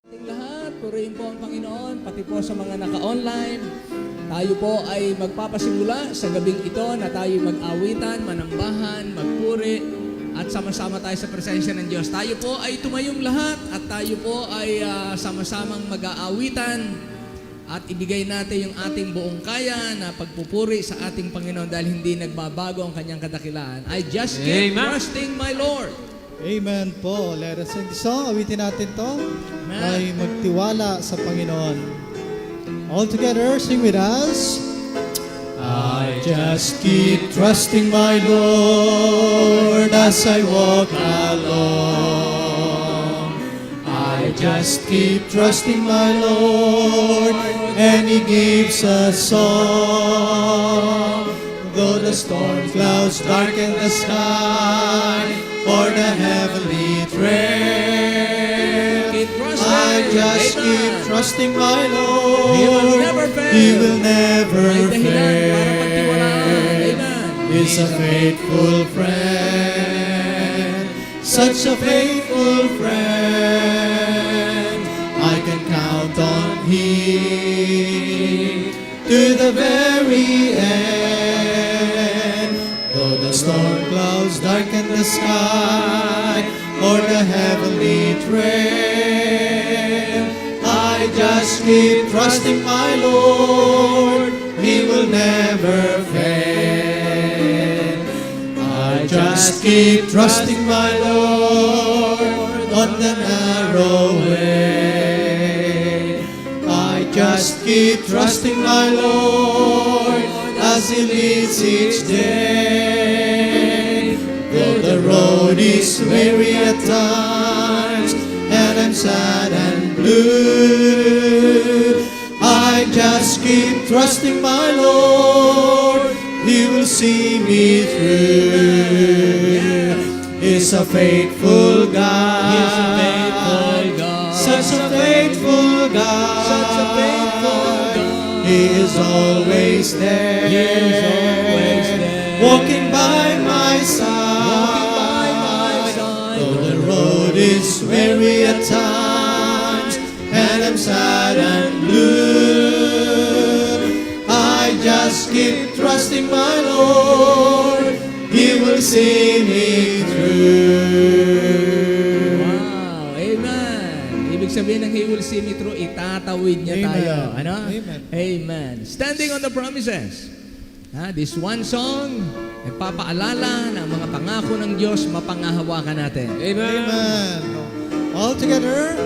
Lahat, purihin po ang Panginoon, pati po sa mga naka-online. Tayo po ay magpapasimula sa gabing ito na tayo mag-awitan, manambahan, magpuri, at sama-sama tayo sa presensya ng Diyos. Tayo po ay tumayong lahat at tayo po ay sama-samang mag-aawitan at ibigay natin yung ating buong kaya na pagpupuri sa ating Panginoon dahil hindi nagbabago ang kanyang kadakilaan. I just keep trusting my Lord. Amen po. Let us sing the song. Awitin natin to. Amen. Ay magtiwala sa Panginoon. All together, sing with us. I just keep trusting my Lord as I walk along. I just keep trusting my Lord and He gives a song. Though the storm clouds darken the sky or the heavenly train, I just keep trusting my Lord. He will never fail. He will never May dahilan para fail. pagtiwalaan. Amen. He's a faithful friend, such a faithful friend. I can count on Him to the very end. Though the storm clouds darken the sky or the heavenly train, I just keep trusting my Lord. He will never fail. I just keep trusting my Lord on the narrow way. I just keep trusting my Lord as He leads each day. Though the road is weary at times and I'm sad and blue, I just keep trusting my Lord. He will see me through. He's a faithful God. He's a faithful God. Such a faithful God. Such a faithful God. He is always there. He is always there. Walking by my side. Walking by my side. Though the road is weary at times and I'm sad and blue, I just keep trusting my Lord. He will see me through. Wow, amen. Ibig sabihin ng He will see me through, itatawid niya Amen. tayo. Ano? Amen. Amen. Standing on the promises. This one song, nagpapaalala na ang mga pangako ng Diyos, mapangahawakan natin. Amen. All together.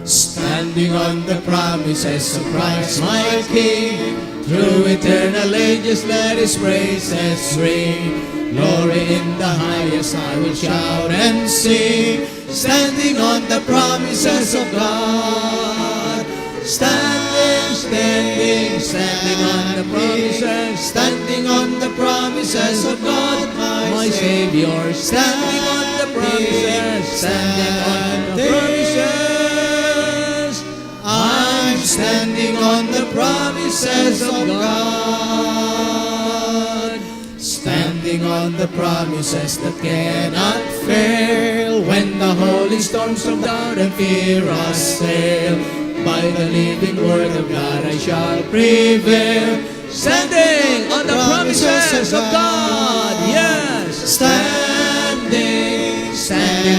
Standing on the promises of Christ my King, through eternal ages let His praises ring. Glory in the highest I will shout and sing, standing on the promises of God. Standing on the promises, standing on the promises of God, my Savior. Standing on the promises, standing on the promises. I'm standing on the promises of God. Standing on the promises that cannot fail. When the holy storms of doubt and fear assail, by the living word of God I shall prevail. Standing on the promises of God. Yes. Standing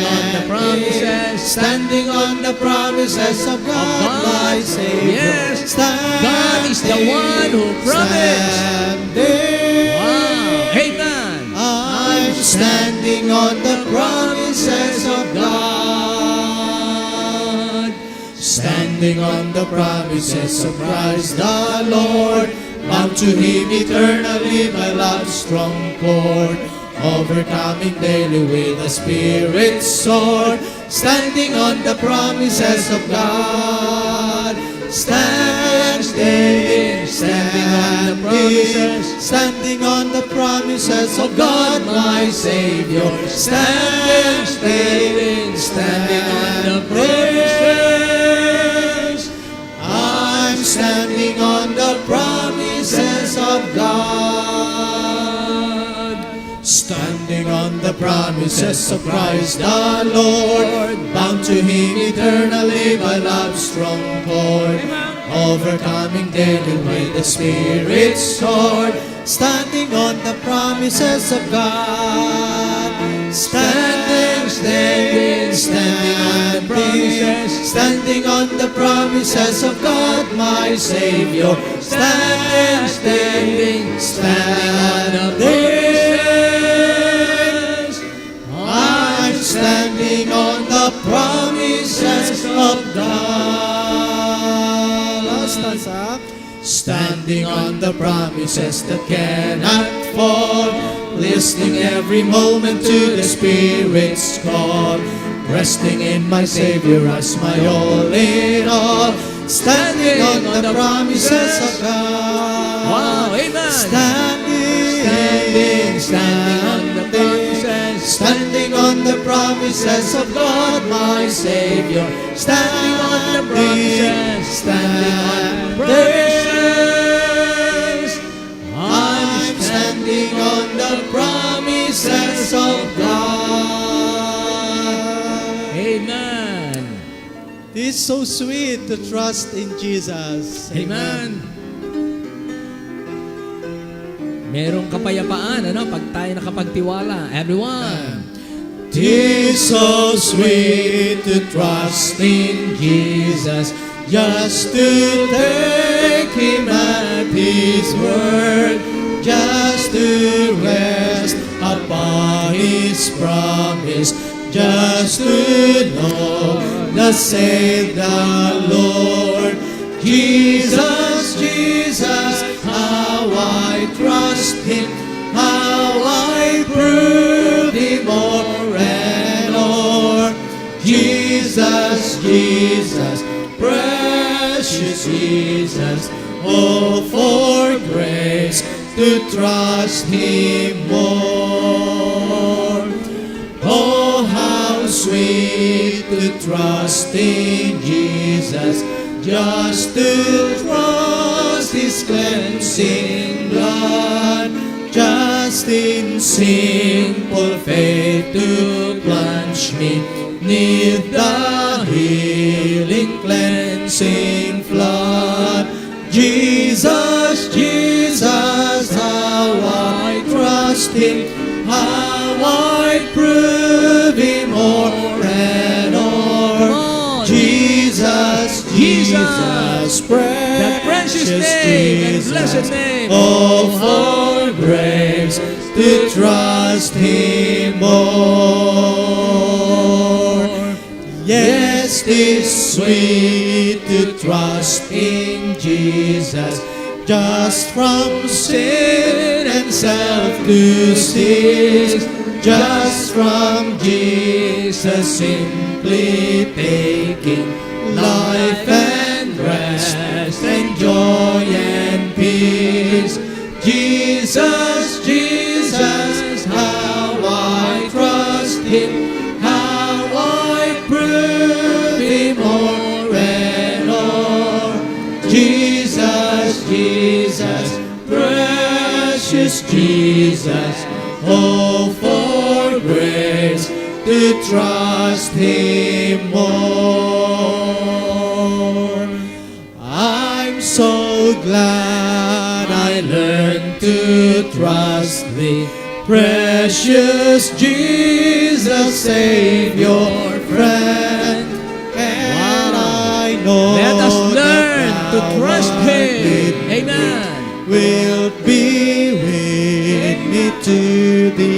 on the promises. Standing on the promises of God, my Savior. Yes. Standing, God is the one who promised. Standing. Wow. Amen. I'm standing on the promises of God. Standing on the promises of Christ the Lord, bound to Him eternally by love's strong cord, overcoming daily with the Spirit's sword. Standing on the promises of God. Standing on the promises. Standing on the promises of God, my Savior. Standing on the promises. I'm standing on the promises of God. Standing on the promises of Christ the Lord, bound to Him eternally by love's strong cord, overcoming daily with the Spirit's sword, standing on the promises of God. Standing on the promises of God, my Savior. Standing on the promises. I'm standing on the promises of God. Last stanza. Standing on the promises that cannot fall, listening every moment to the Spirit's call, resting in my Savior as my all in all, standing on the promises of God. Wow, amen. Standing on the promises. Standing on the promises of God, my Savior. Standing on the promises. Standing on the promises. I'm standing on the promises of God. Amen. It's so sweet to trust in Jesus. Amen. Merong kapayapaan, pag tayo nakapagtiwala. Everyone. Tis so sweet to trust in Jesus, just to take Him at His word, just to rest upon His promise, just to know thus saith the Lord. Jesus, Jesus, how I trust Him, how I prove Him o'er and o'er. Jesus, Jesus, precious Jesus, oh, for grace to trust Him more. Oh, how sweet to trust in Jesus, just to trust His cleansing blood, just in simple faith to plunge me neath the healing cleansing flood. Jesus, Jesus, how I trust Him, how I prove Him o'er and o'er. Jesus, Jesus, That precious name and blessed name. oh, for grace to trust Him more. Yes, 'tis sweet to trust in Jesus, just from sin and self to cease, just from Jesus simply taking life and rest and joy and peace. Jesus, Jesus, how I trust Him, how I prove Him o'er and o'er. Jesus, Jesus, precious Jesus, oh, for grace to trust Him more. I'm so glad I learned to trust Thee, precious Jesus, Savior, friend. And I know Let us learn that to Thou trust art Him. with me, Amen. will be with me to the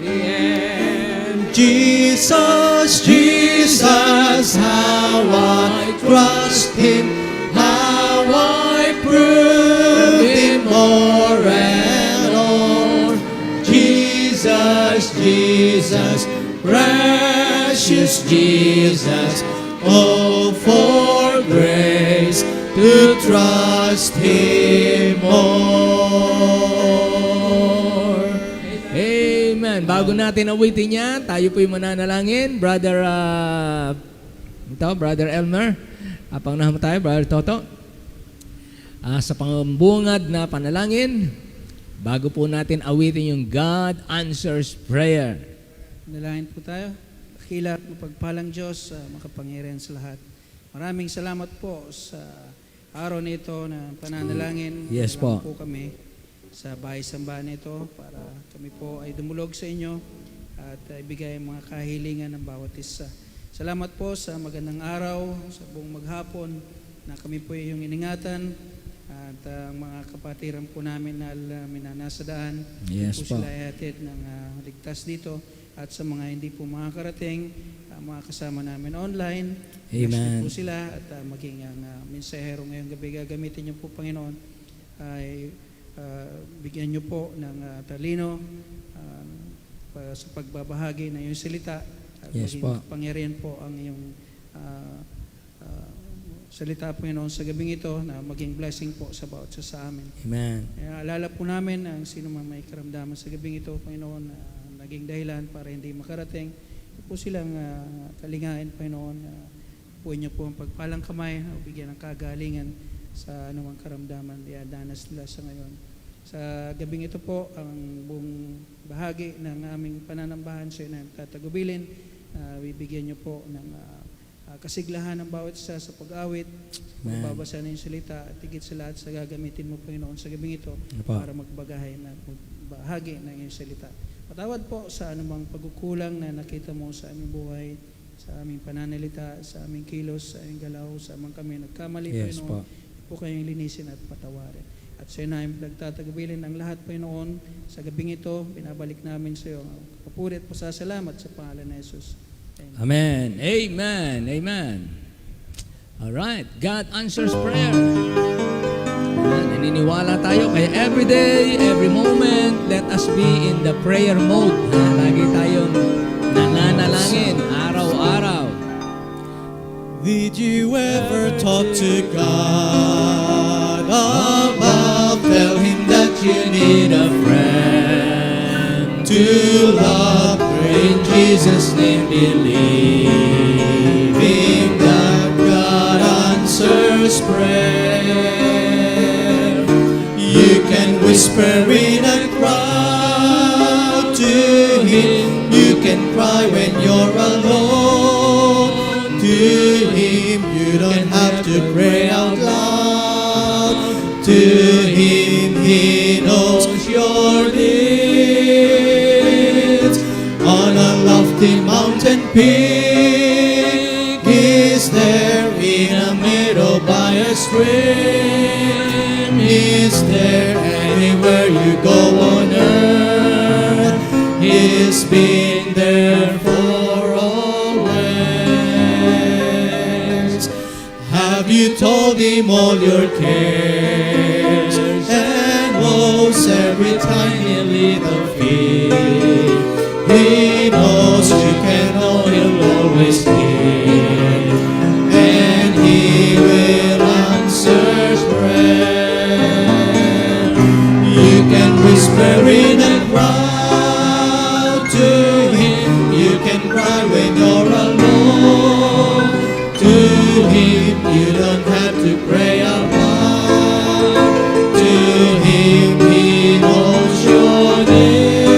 end. Jesus, Jesus, how I trust Him, how I prove Him o'er and o'er. Jesus, Jesus, precious Jesus, oh, for grace to trust Him more. Amen. Bago natin awitin yan, tayo po'y mananalangin. Brother Elmer. Pangunahan mo tayo, Brother Toto. Sa pangambungad na panalangin, bago po natin awitin yung God answers prayer. Nalangin po tayo. Dakila at mapagpalang Diyos, makapangyarihan sa lahat. Maraming salamat po sa araw nito na pananalangin. Yes po. Po kami sa bahay-sambahan nito para kami po ay dumulog sa inyo at ibigay ang mga kahilingan ng bawat isa. Salamat po sa magandang araw, sa buong maghapon na kami po yung iningatan at ang mga kapatiran po namin na nasa daan. Yes po po. sila ay hatid ng ligtas dito at sa mga hindi po makakarating, mga kasama namin online. Amen. Bless po sila at maging ang mensahero ngayong gabi gagamitin niyo po, Panginoon, ay bigyan niyo po ng talino sa pagbabahagi ng iyong salita at Yes maging po. kapangyarihan po ang iyong salita, Panginoon, sa gabing ito na maging blessing po sa bawat isa sa amin. Amen. Kaya alala po namin ang sino man may karamdaman sa gabing ito, Panginoon, na naging dahilan para hindi makarating. Ito po silang kalingain, Panginoon. Puhin niyo po ang pagpalang kamay, bigyan ng kagalingan sa anumang karamdaman diadanas nila sa ngayon. Sa gabing ito po, ang buong bahagi ng aming pananambahan sa iyo na tatagubilin, bibigyan niyo po ng kasiglahan ng bawat isa sa pag-awit, magbabasa na yung salita at higit sa lahat sa gagamitin mo, Panginoon, sa gabing ito para magbagahay na magbahagi ng iyong salita. Patawad po sa anumang pagkukulang na nakita mo sa aming buhay, sa aming pananalita, sa aming kilos, sa aming galaw, sa amang kami nagkamali, Yes Panginoon. po. Po kayong linisin at patawarin. At sa iyo namin nagtatagabilin ang lahat, Panginoon, sa gabing ito, binabalik namin sa iyo ang papuri at pasasalamat sa pangalan ni Jesus. Amen. Amen. Amen. All right. God answers prayer. Naniniwala tayo kaya every day, every moment, let us be in the prayer mode. Lagi tayong nananalangin araw-araw. Did you ever talk to God about? Tell Him that you need a friend to love. Pray in Jesus' name, believing that God answers prayer. You can whisper in a crowd to Him. You can cry when you're alone to Him. You don't have to pray out loud to Him. He knows your needs. On a lofty mountain peak, He's there in a meadow by a stream. He's there anywhere you go on earth. He's been there for always. Have you told Him all your cares and woes every time you leave the field? He knows you can know He'll always hear, and He will answer prayer. You can whisper in a crowd to Him. You can cry when you're alone to Him. You don't have to pray out loud to Him. He knows your needs.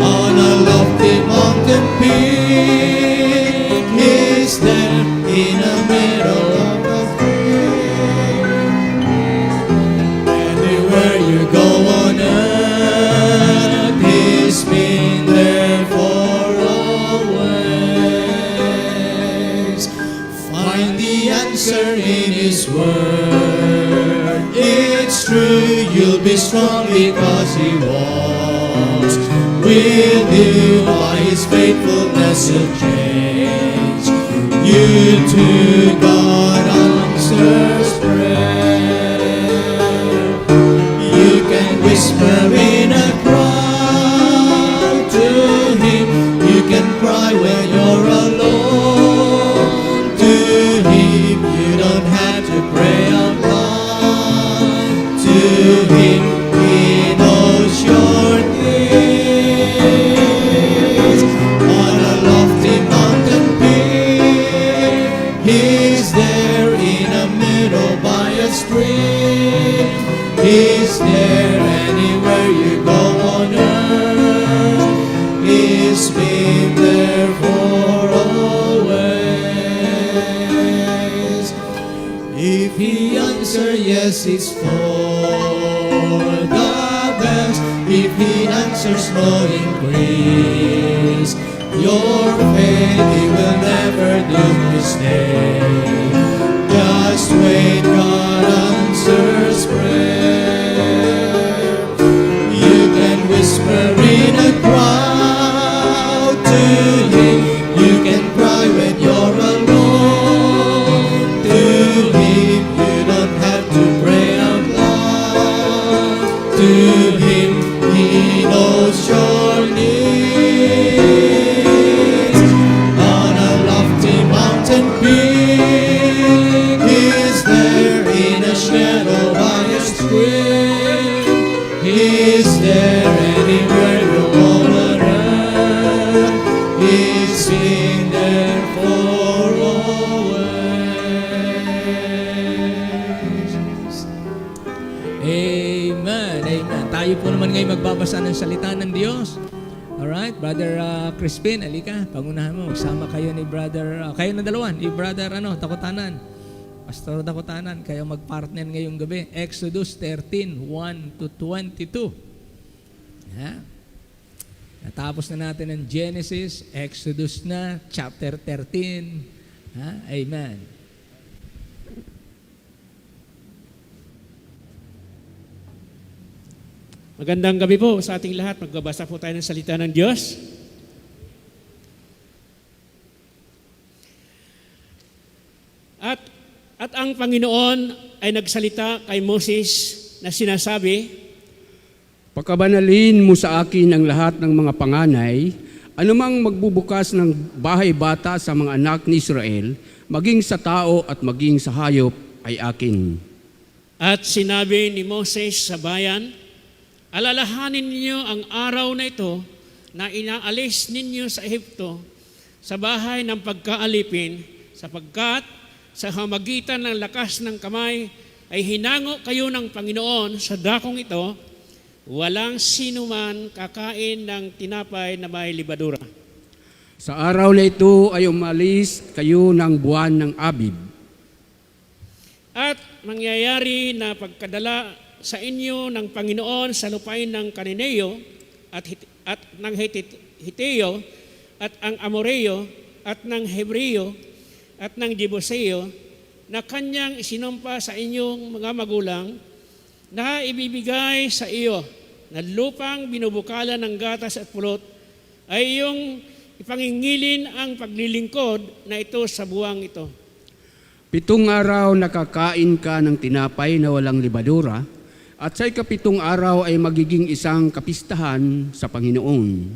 On a lofty mountain peak, He's there in the middle of the field. Anywhere you go on earth, He's been there for always. Find the answer in His word. It's true, you'll be strong because He walks with you. By His faithfulness He'll change you to. God answers prayer. You can whisper in a crowd to Him. You can cry when you're alone to Him. You don't have to pray out loud to Him. He knows your needs. On a lofty mountain peak, He's there in a meadow by a stream. He's there anywhere you go on earth. yes, it's for the best. If He answers no increase, your faith He will never do mistake. Just wait, God answers prayer. You can whisper in a crowd to Him. You can cry when you're alone to Him. You don't have to pray out loud to Him. He knows your needs. On a lofty mountain peak, He's there in a shadow by a stream. He's there anywhere you wanna run. He's been there for always. Amen. Amen. Tayo po naman ngayon magbabasa ng salita ng Diyos. Alright, Brother Crispin, alika, pangunahan mo. Magsama kayo ni Brother, kayo na dalawa, ni Brother Takutanan. Pastor Takutanan, kayo magpartner ngayong gabi. Exodus 13:1-22. Ha? Natapos na natin ang Genesis, Exodus na, chapter 13. Ha? Amen. Magandang gabi po sa ating lahat. Magbabasa po tayo ng salita ng Diyos. At ang Panginoon ay nagsalita kay Moses na sinasabi, Pagkabanalin mo sa akin ang lahat ng mga panganay, anumang magbubukas ng bahay bata sa mga anak ni Israel, maging sa tao at maging sa hayop ay akin. At sinabi ni Moses sa bayan, alalahanin ninyo ang araw na ito na inaalis ninyo sa Ehipto sa bahay ng pagkaalipin, sapagkat sa hamagitan ng lakas ng kamay ay hinango kayo ng Panginoon sa dakong ito, walang sino man kakain ng tinapay na may libadura. Sa araw na ito ay umalis kayo ng buwan ng Abib. At mangyayari na pagkadala sa inyo ng Panginoon sa lupain ng Kananeo at ng Hiteo at ang Amoreo at ng Hebreo at ng Jebuseo na kanyang isinumpa sa inyong mga magulang na ibibigay sa iyo na lupang binubukalan ng gatas at pulot ay iyong ipangingilin ang paglilingkod na ito sa buwang ito. 7 araw nakakain ka ng tinapay na walang libadura, at sa ika-7 araw ay magiging isang kapistahan sa Panginoon.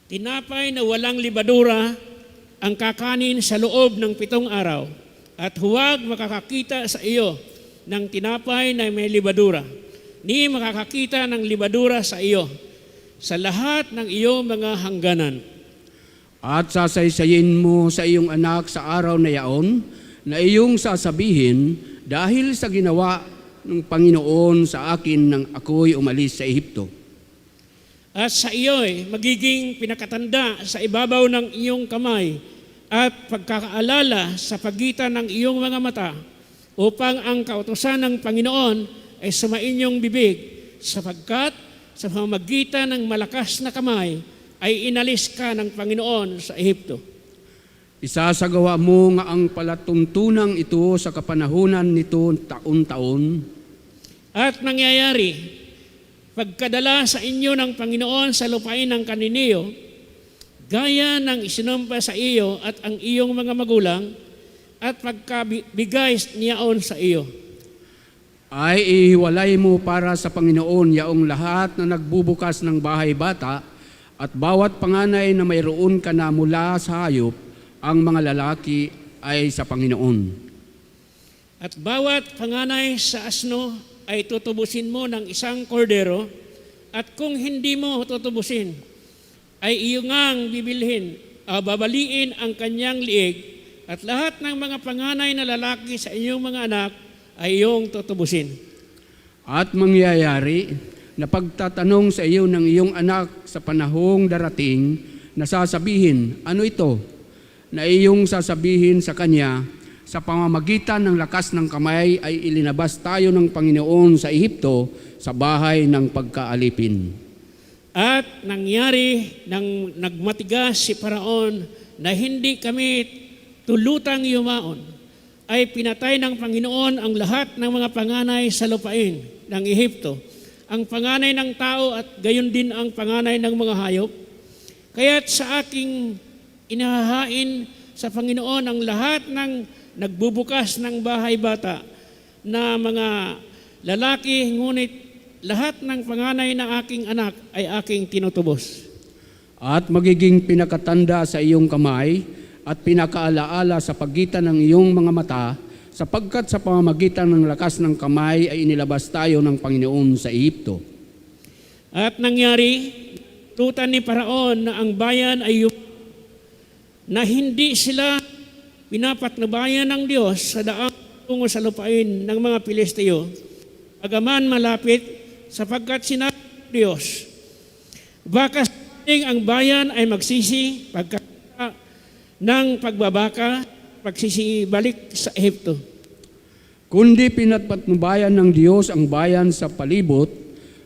Tinapay na walang libadura ang kakanin sa loob ng 7 araw, at huwag makakakita sa iyo ng tinapay na may libadura, ni makakakita ng libadura sa iyo sa lahat ng iyong mga hangganan. At sasaysayin mo sa iyong anak sa araw na yaon na iyong sasabihin, dahil sa ginawa ng Panginoon sa akin nang ako'y umalis sa Ehipto. At sa iyo'y magiging pinakatanda sa ibabaw ng iyong kamay at pagkakaalala sa pagitan ng iyong mga mata, upang ang kautusan ng Panginoon ay sumainyong bibig, sapagkat sa pamamagitan ng malakas na kamay ay inalis ka ng Panginoon sa Ehipto. Isasagawa mo nga ang palatuntunang ito sa kapanahunan nito taon-taon. At nangyayari, pagkadala sa inyo ng Panginoon sa lupain ng Kananeo, gaya ng isinumpa sa iyo at ang iyong mga magulang, at pagkabigay niyaon sa iyo, ay ihiwalay mo para sa Panginoon yaong lahat na nagbubukas ng bahay bata, at bawat panganay na mayroon ka na mula sa hayop, ang mga lalaki ay sa Panginoon. At bawat panganay sa asno ay tutubusin mo ng isang kordero, at kung hindi mo tutubusin, ay iyong bibilhin, babaliin ang kanyang liig, at lahat ng mga panganay na lalaki sa inyong mga anak ay iyong tutubusin. At mangyayari na pagtatanong sa iyo ng iyong anak sa panahong darating, na sasabihin, ano ito? Na iyong sasabihin sa kanya, sa pamamagitan ng lakas ng kamay ay ilinabas tayo ng Panginoon sa Ehipto sa bahay ng pagkaalipin. At nangyari nang nagmatigas si Paraon na hindi kami tulutang yumaon, ay pinatay ng Panginoon ang lahat ng mga panganay sa lupain ng Ehipto, ang panganay ng tao at gayon din ang panganay ng mga hayop. Kaya't sa aking inahahain sa Panginoon ang lahat ng nagbubukas ng bahay bata na mga lalaki, ngunit lahat ng panganay ng aking anak ay aking tinutubos. At magiging pinakatanda sa iyong kamay at pinakaalaala sa pagitan ng iyong mga mata, sapagkat sa pamamagitan ng lakas ng kamay ay inilabas tayo ng Panginoon sa Ehipto. At nangyari, tutan ni Paraon na ang bayan ay na hindi sila pinapatnubayan ng Diyos sa daang tungo sa lupain ng mga Pilisteo, agaman malapit, sapagkat sinabi ng Diyos, baka sakaling ang bayan ay magsisi pagkakita ng pagbabaka, pagsisibalik sa Ehipto. Kundi pinapatnubayan ng Diyos ang bayan sa palibot,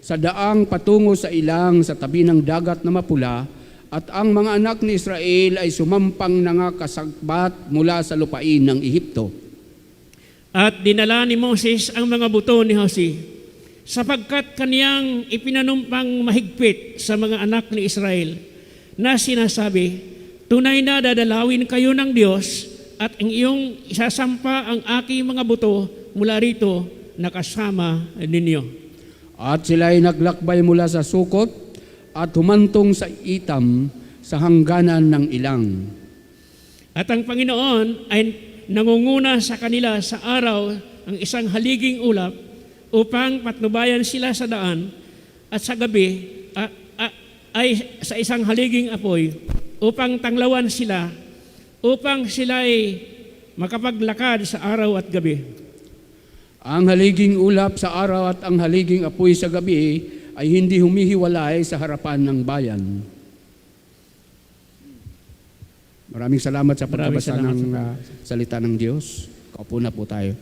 sa daang patungo sa ilang sa tabi ng dagat na mapula, at ang mga anak ni Israel ay sumampang nangakasagbat mula sa lupain ng Ehipto. At dinala ni Moses ang mga buto ni Jose, sapagkat kaniyang ipinanumpang mahigpit sa mga anak ni Israel, na sinasabi, tunay na dadalawin kayo ng Diyos, at ang iyong isasampa ang aking mga buto mula rito na kasama ninyo. At sila ay naglakbay mula sa Sukot at humantong sa Itam sa hangganan ng ilang. At ang Panginoon ay nangunguna sa kanila sa araw ang isang haliging ulap upang patnubayan sila sa daan, at sa gabi ay sa isang haliging apoy upang tanglawan sila, upang sila ay makapaglakad sa araw at gabi. Ang haliging ulap sa araw at ang haliging apoy sa gabi ay hindi humihiwalay sa harapan ng bayan. Maraming salamat sa pagbabasa ng salita ng Diyos. Kaupo na po tayo.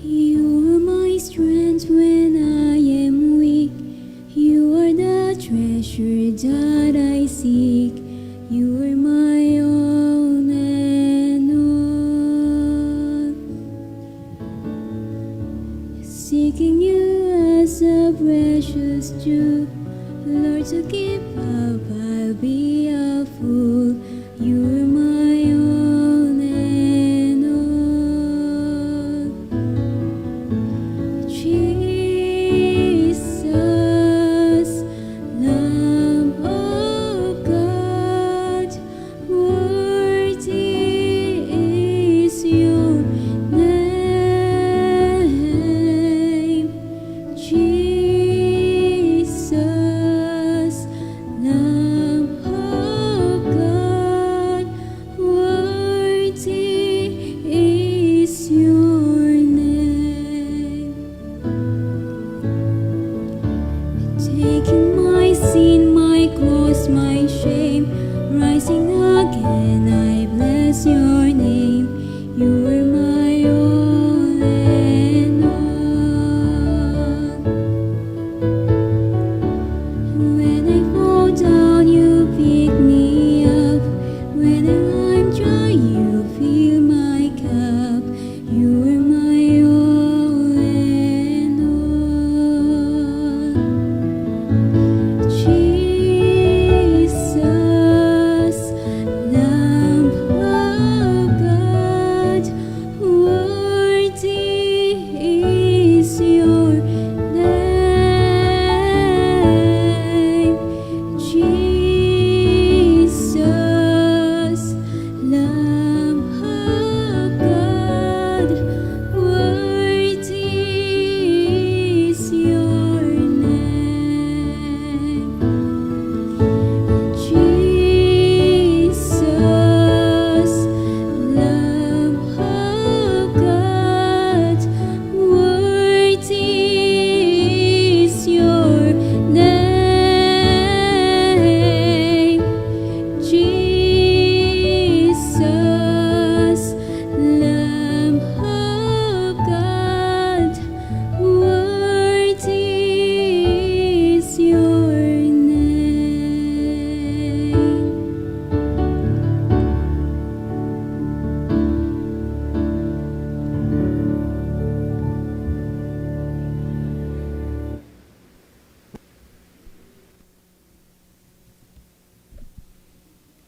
You are my strength when I am weak. You are the treasure that I seek. You are my all and all. Seeking you as a precious jewel, Lord, to give up, I'll be a fool. You are my all and all. Jesus, Lamb of God, worthy is your name. Jesus, Lamb of God, worthy is your name. Taking my sin, my cross, my shame, rising again, I bless your name. You are my all and all. When I fall down, you pick me up. When I'm dry, you fill my cup. You are my all and all. Jesus,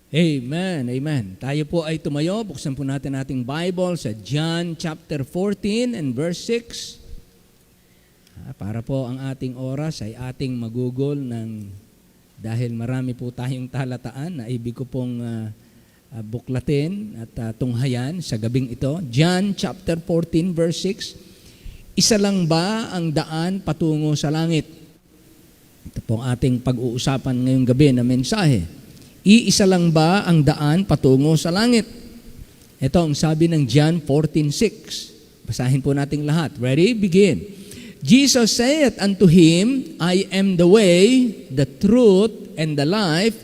Amen, amen. Tayo po ay tumayo. Buksan po natin ating Bible sa John chapter 14 and verse 6. Para po ang ating oras ay ating magugol dahil marami po tayong talataan na ibig ko pong buklatin at tunghayan sa gabing ito. John chapter 14 verse 6. Isa lang ba ang daan patungo sa langit? Ito po ang ating pag-uusapan ngayong gabi na mensahe. Iisa lang ba ang daan patungo sa langit? Ito ang sabi ng John 14:6. Basahin po nating lahat. Ready? Begin. Jesus said unto him, I am the way, the truth, and the life.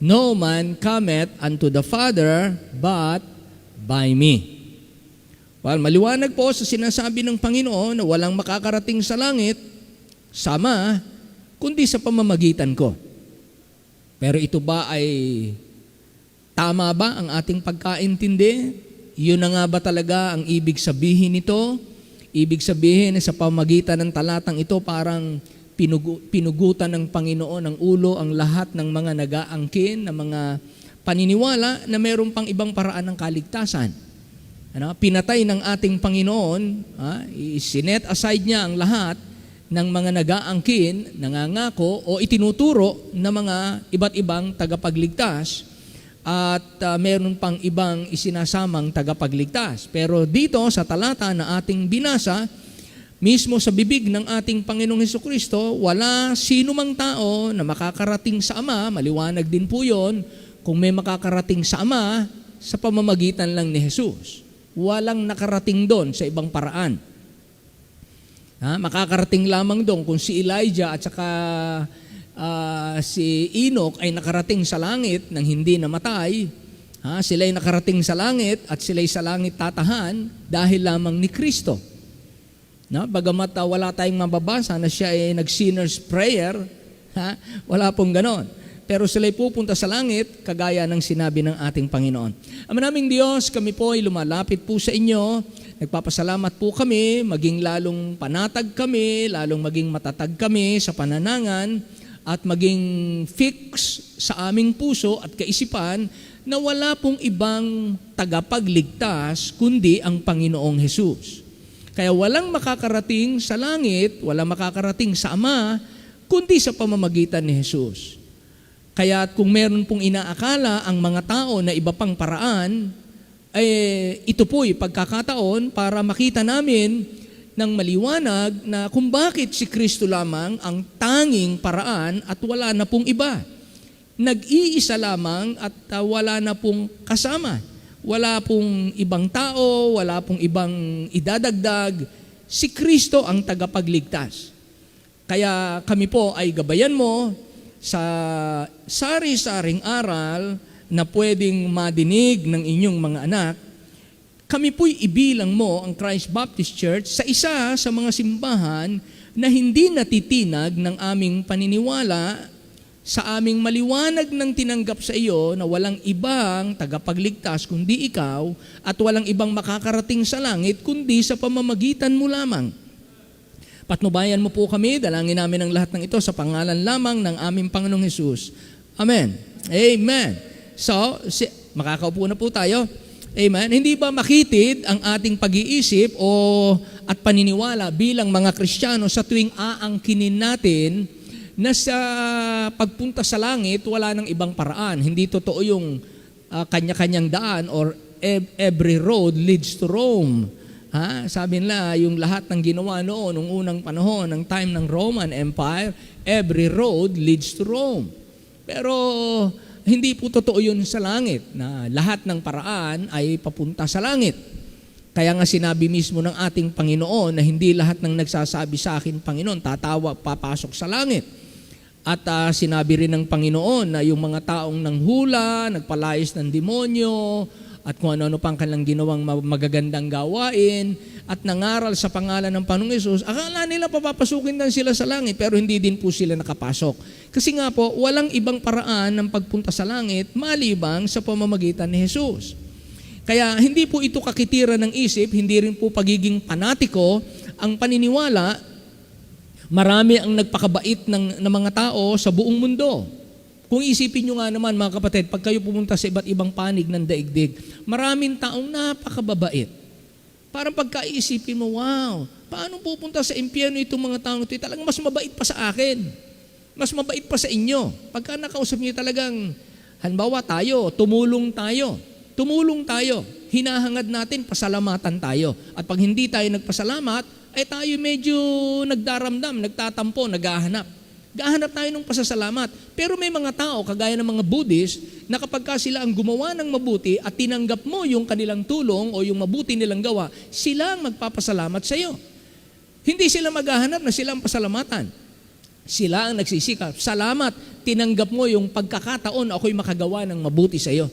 No man cometh unto the Father but by me. Well, maliwanag po sa sinasabi ng Panginoon na walang makakarating sa langit, sama, kundi sa pamamagitan ko. Pero ito ba ay tama ba ang ating pagkaintindi? Yun na nga ba talaga ang ibig sabihin nito? Ibig sabihin sa pamamagitan ng talatang ito parang pinugutan ng Panginoon ng ulo ang lahat ng mga nag-aangkin, ng mga paniniwala na mayroon pang ibang paraan ng kaligtasan. Pinatay ng ating Panginoon, sinet aside niya ang lahat ng mga nag-aangkin, nangangako o itinuturo ng mga iba't ibang tagapagligtas at meron pang ibang isinasamang tagapagligtas. Pero dito sa talata na ating binasa, mismo sa bibig ng ating Panginoong Hesukristo, wala sino mang tao na makakarating sa Ama, maliwanag din po yun, kung may makakarating sa Ama sa pamamagitan lang ni Jesus. Walang nakarating doon sa ibang paraan. Makakarating lamang doon kung si Elijah at saka si Enoch ay nakarating sa langit nang hindi namatay. Sila'y nakarating sa langit at sila'y sa langit tatahan dahil lamang ni Kristo. Bagamat wala tayong mababasa na siya ay nag-sinner's prayer, wala pong ganon. Pero sila'y pupunta sa langit kagaya ng sinabi ng ating Panginoon. Ama naming Diyos, kami po ay lumalapit po sa inyo. Nagpapasalamat po kami, maging lalong panatag kami, lalong maging matatag kami sa pananangan at maging fix sa aming puso at kaisipan na wala pong ibang tagapagligtas kundi ang Panginoong Hesus. Kaya walang makakarating sa langit, walang makakarating sa Ama kundi sa pamamagitan ni Hesus. Kaya kung meron pong inaakala ang mga tao na iba pang paraan, ito po'y pagkakataon para makita namin ng maliwanag na kung bakit si Kristo lamang ang tanging paraan at wala na pong iba. Nag-iisa lamang at wala na pong kasama. Wala pong ibang tao, wala pong ibang idadagdag. Si Kristo ang tagapagligtas. Kaya kami po ay gabayan mo sa sari-saring aral na pwedeng madinig ng inyong mga anak, kami po'y ibilang mo ang Christ Baptist Church sa isa sa mga simbahan na hindi natitinag ng aming paniniwala sa aming maliwanag ng tinanggap sa iyo na walang ibang tagapagligtas kundi ikaw at walang ibang makakarating sa langit kundi sa pamamagitan mo lamang. Patnubayan mo po kami, dalangin namin ang lahat ng ito sa pangalan lamang ng aming Panginoong Hesus. Amen. Amen. So, makakaupo na po tayo. Amen. Hindi ba makitid ang ating pag-iisip at paniniwala bilang mga Kristiyano sa tuwing aangkinin natin na sa pagpunta sa langit, wala nang ibang paraan. Hindi totoo yung kanya-kanyang daan or every road leads to Rome. Sabi nila, yung lahat ng ginawa noon, nung unang panahon, ng time ng Roman Empire, every road leads to Rome. Pero hindi po totoo yun sa langit, na lahat ng paraan ay papunta sa langit. Kaya nga sinabi mismo ng ating Panginoon na hindi lahat ng nagsasabi sa akin, Panginoon, papasok sa langit. At sinabi rin ng Panginoon na yung mga taong nanghula, nagpalayas ng demonyo, at kung ano-ano pang kanilang ginawang magagandang gawain, at nangaral sa pangalan ng Panginoong Hesus, akala nila papapasukin lang sila sa langit, pero hindi din po sila nakapasok. Kasi nga po, walang ibang paraan ng pagpunta sa langit malibang sa pamamagitan ni Hesus. Kaya hindi po ito kakitira ng isip, hindi rin po pagiging panatiko ang paniniwala. Marami ang nagpakabait ng mga tao sa buong mundo. Kung isipin nyo nga naman mga kapatid, pag kayo pumunta sa iba't ibang panig ng daigdig, maraming taong napakababait. Parang pagkaisipin mo, wow, paano pupunta sa impyerno itong mga taong ito? Talagang mas mabait pa sa akin. Mas mabait pa sa inyo. Pagka nakausap niyo talagang, halimbawa tayo, tumulong tayo. Hinahangad natin, pasalamatan tayo. At pag hindi tayo nagpasalamat, ay tayo medyo nagdaramdam, nagtatampo, naghahanap. Gahanap tayo ng pasasalamat. Pero may mga tao, kagaya ng mga Buddhist, na kapag sila ang gumawa ng mabuti at tinanggap mo yung kanilang tulong o yung mabuti nilang gawa, sila ang magpapasalamat sa iyo. Hindi sila maghahanap na sila ang pasalamatan. Sila ang nagsisikap. Salamat, tinanggap mo yung pagkakataon ako'y makagawa ng mabuti sa iyo.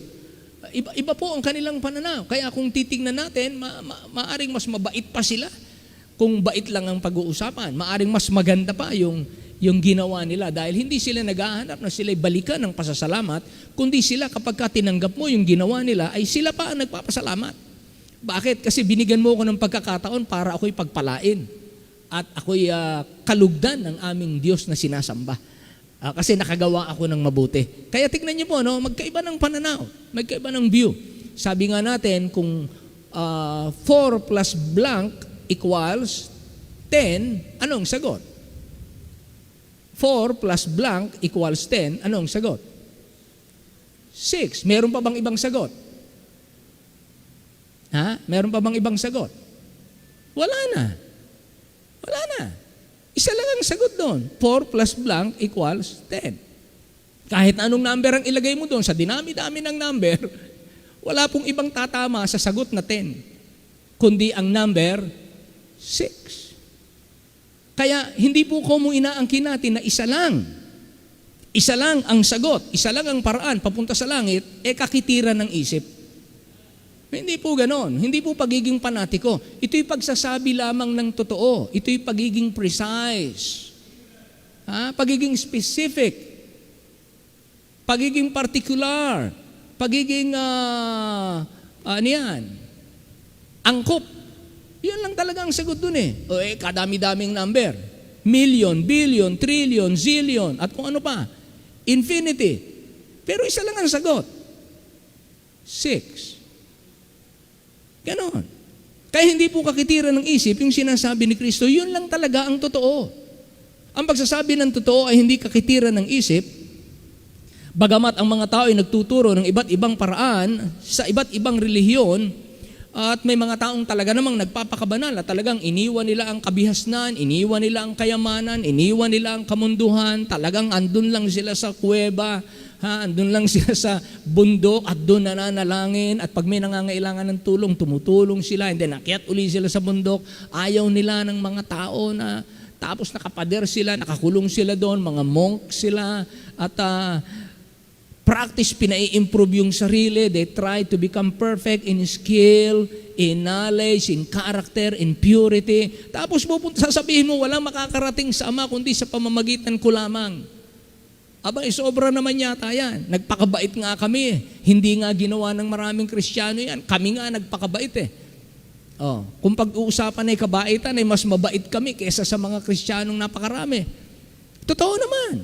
Iba po ang kanilang pananaw. Kaya kung titingnan natin, maaring mas mabait pa sila. Kung bait lang ang pag-uusapan, maaring mas maganda pa yung ginawa nila dahil hindi sila naghahanap na sila'y balikan ng pasasalamat, kundi sila kapag tinanggap mo yung ginawa nila, ay sila pa ang nagpapasalamat. Bakit? Kasi binigyan mo ako ng pagkakataon para ako'y pagpalain at ako'y kalugdan ng aming Diyos na sinasamba. Kasi nakagawa ako ng mabuti. Kaya tignan niyo po, no? Magkaiba ng pananaw, magkaiba ng view. Sabi nga natin, kung 4 plus blank equals 10, anong sagot? 4 plus blank equals 10, anong sagot? 6. Meron pa bang ibang sagot? Meron pa bang ibang sagot? Wala na. Isa lang ang sagot doon. 4 plus blank equals 10. Kahit anong number ang ilagay mo doon, sa dinami-dami ng number, wala pong ibang tatama sa sagot na 10, kundi ang number 6. Kaya hindi po ko mo inaangkin natin na isa lang ang sagot, isa lang ang paraan papunta sa langit, kakitiran ng isip. Hindi po ganon. Hindi po pagiging panatiko. Ito'y pagsasabi lamang ng totoo. Ito'y pagiging precise. Pagiging specific. Pagiging particular. Pagiging, angkop. Yun lang talaga ang sagot dun kadami-daming number. Million, billion, trillion, zillion, at kung ano pa. Infinity. Pero isa lang ang sagot. 6. Ganon. Kaya hindi po kakitiran ng isip yung sinasabi ni Kristo, yun lang talaga ang totoo. Ang pagsasabi ng totoo ay hindi kakitiran ng isip, bagamat ang mga tao ay nagtuturo ng iba't ibang paraan sa iba't ibang relihiyon, at may mga taong talaga namang nagpapakabanal at talagang iniwan nila ang kabihasnan, iniwan nila ang kayamanan, iniwan nila ang kamunduhan, talagang andun lang sila sa kuweba, andun lang sila sa bundok at doon nananalangin at pag may nangangailangan ng tulong, tumutulong sila, and then akyat uli sila sa bundok. Ayaw nila ng mga tao na tapos nakapader sila, nakakulong sila doon, mga monk sila at practice, pinai-improve yung sarili. They try to become perfect in skill, in knowledge, in character, in purity. Tapos sasabihin mo, walang makakarating sa Ama kundi sa pamamagitan ko lamang. Sobra naman yata yan. Nagpakabait nga kami. Hindi nga ginawa ng maraming Kristiyano yan. Kami nga nagpakabait Kung pag-uusapan ay kabaitan, ay mas mabait kami kaysa sa mga Kristiyanong napakarami. Totoo naman.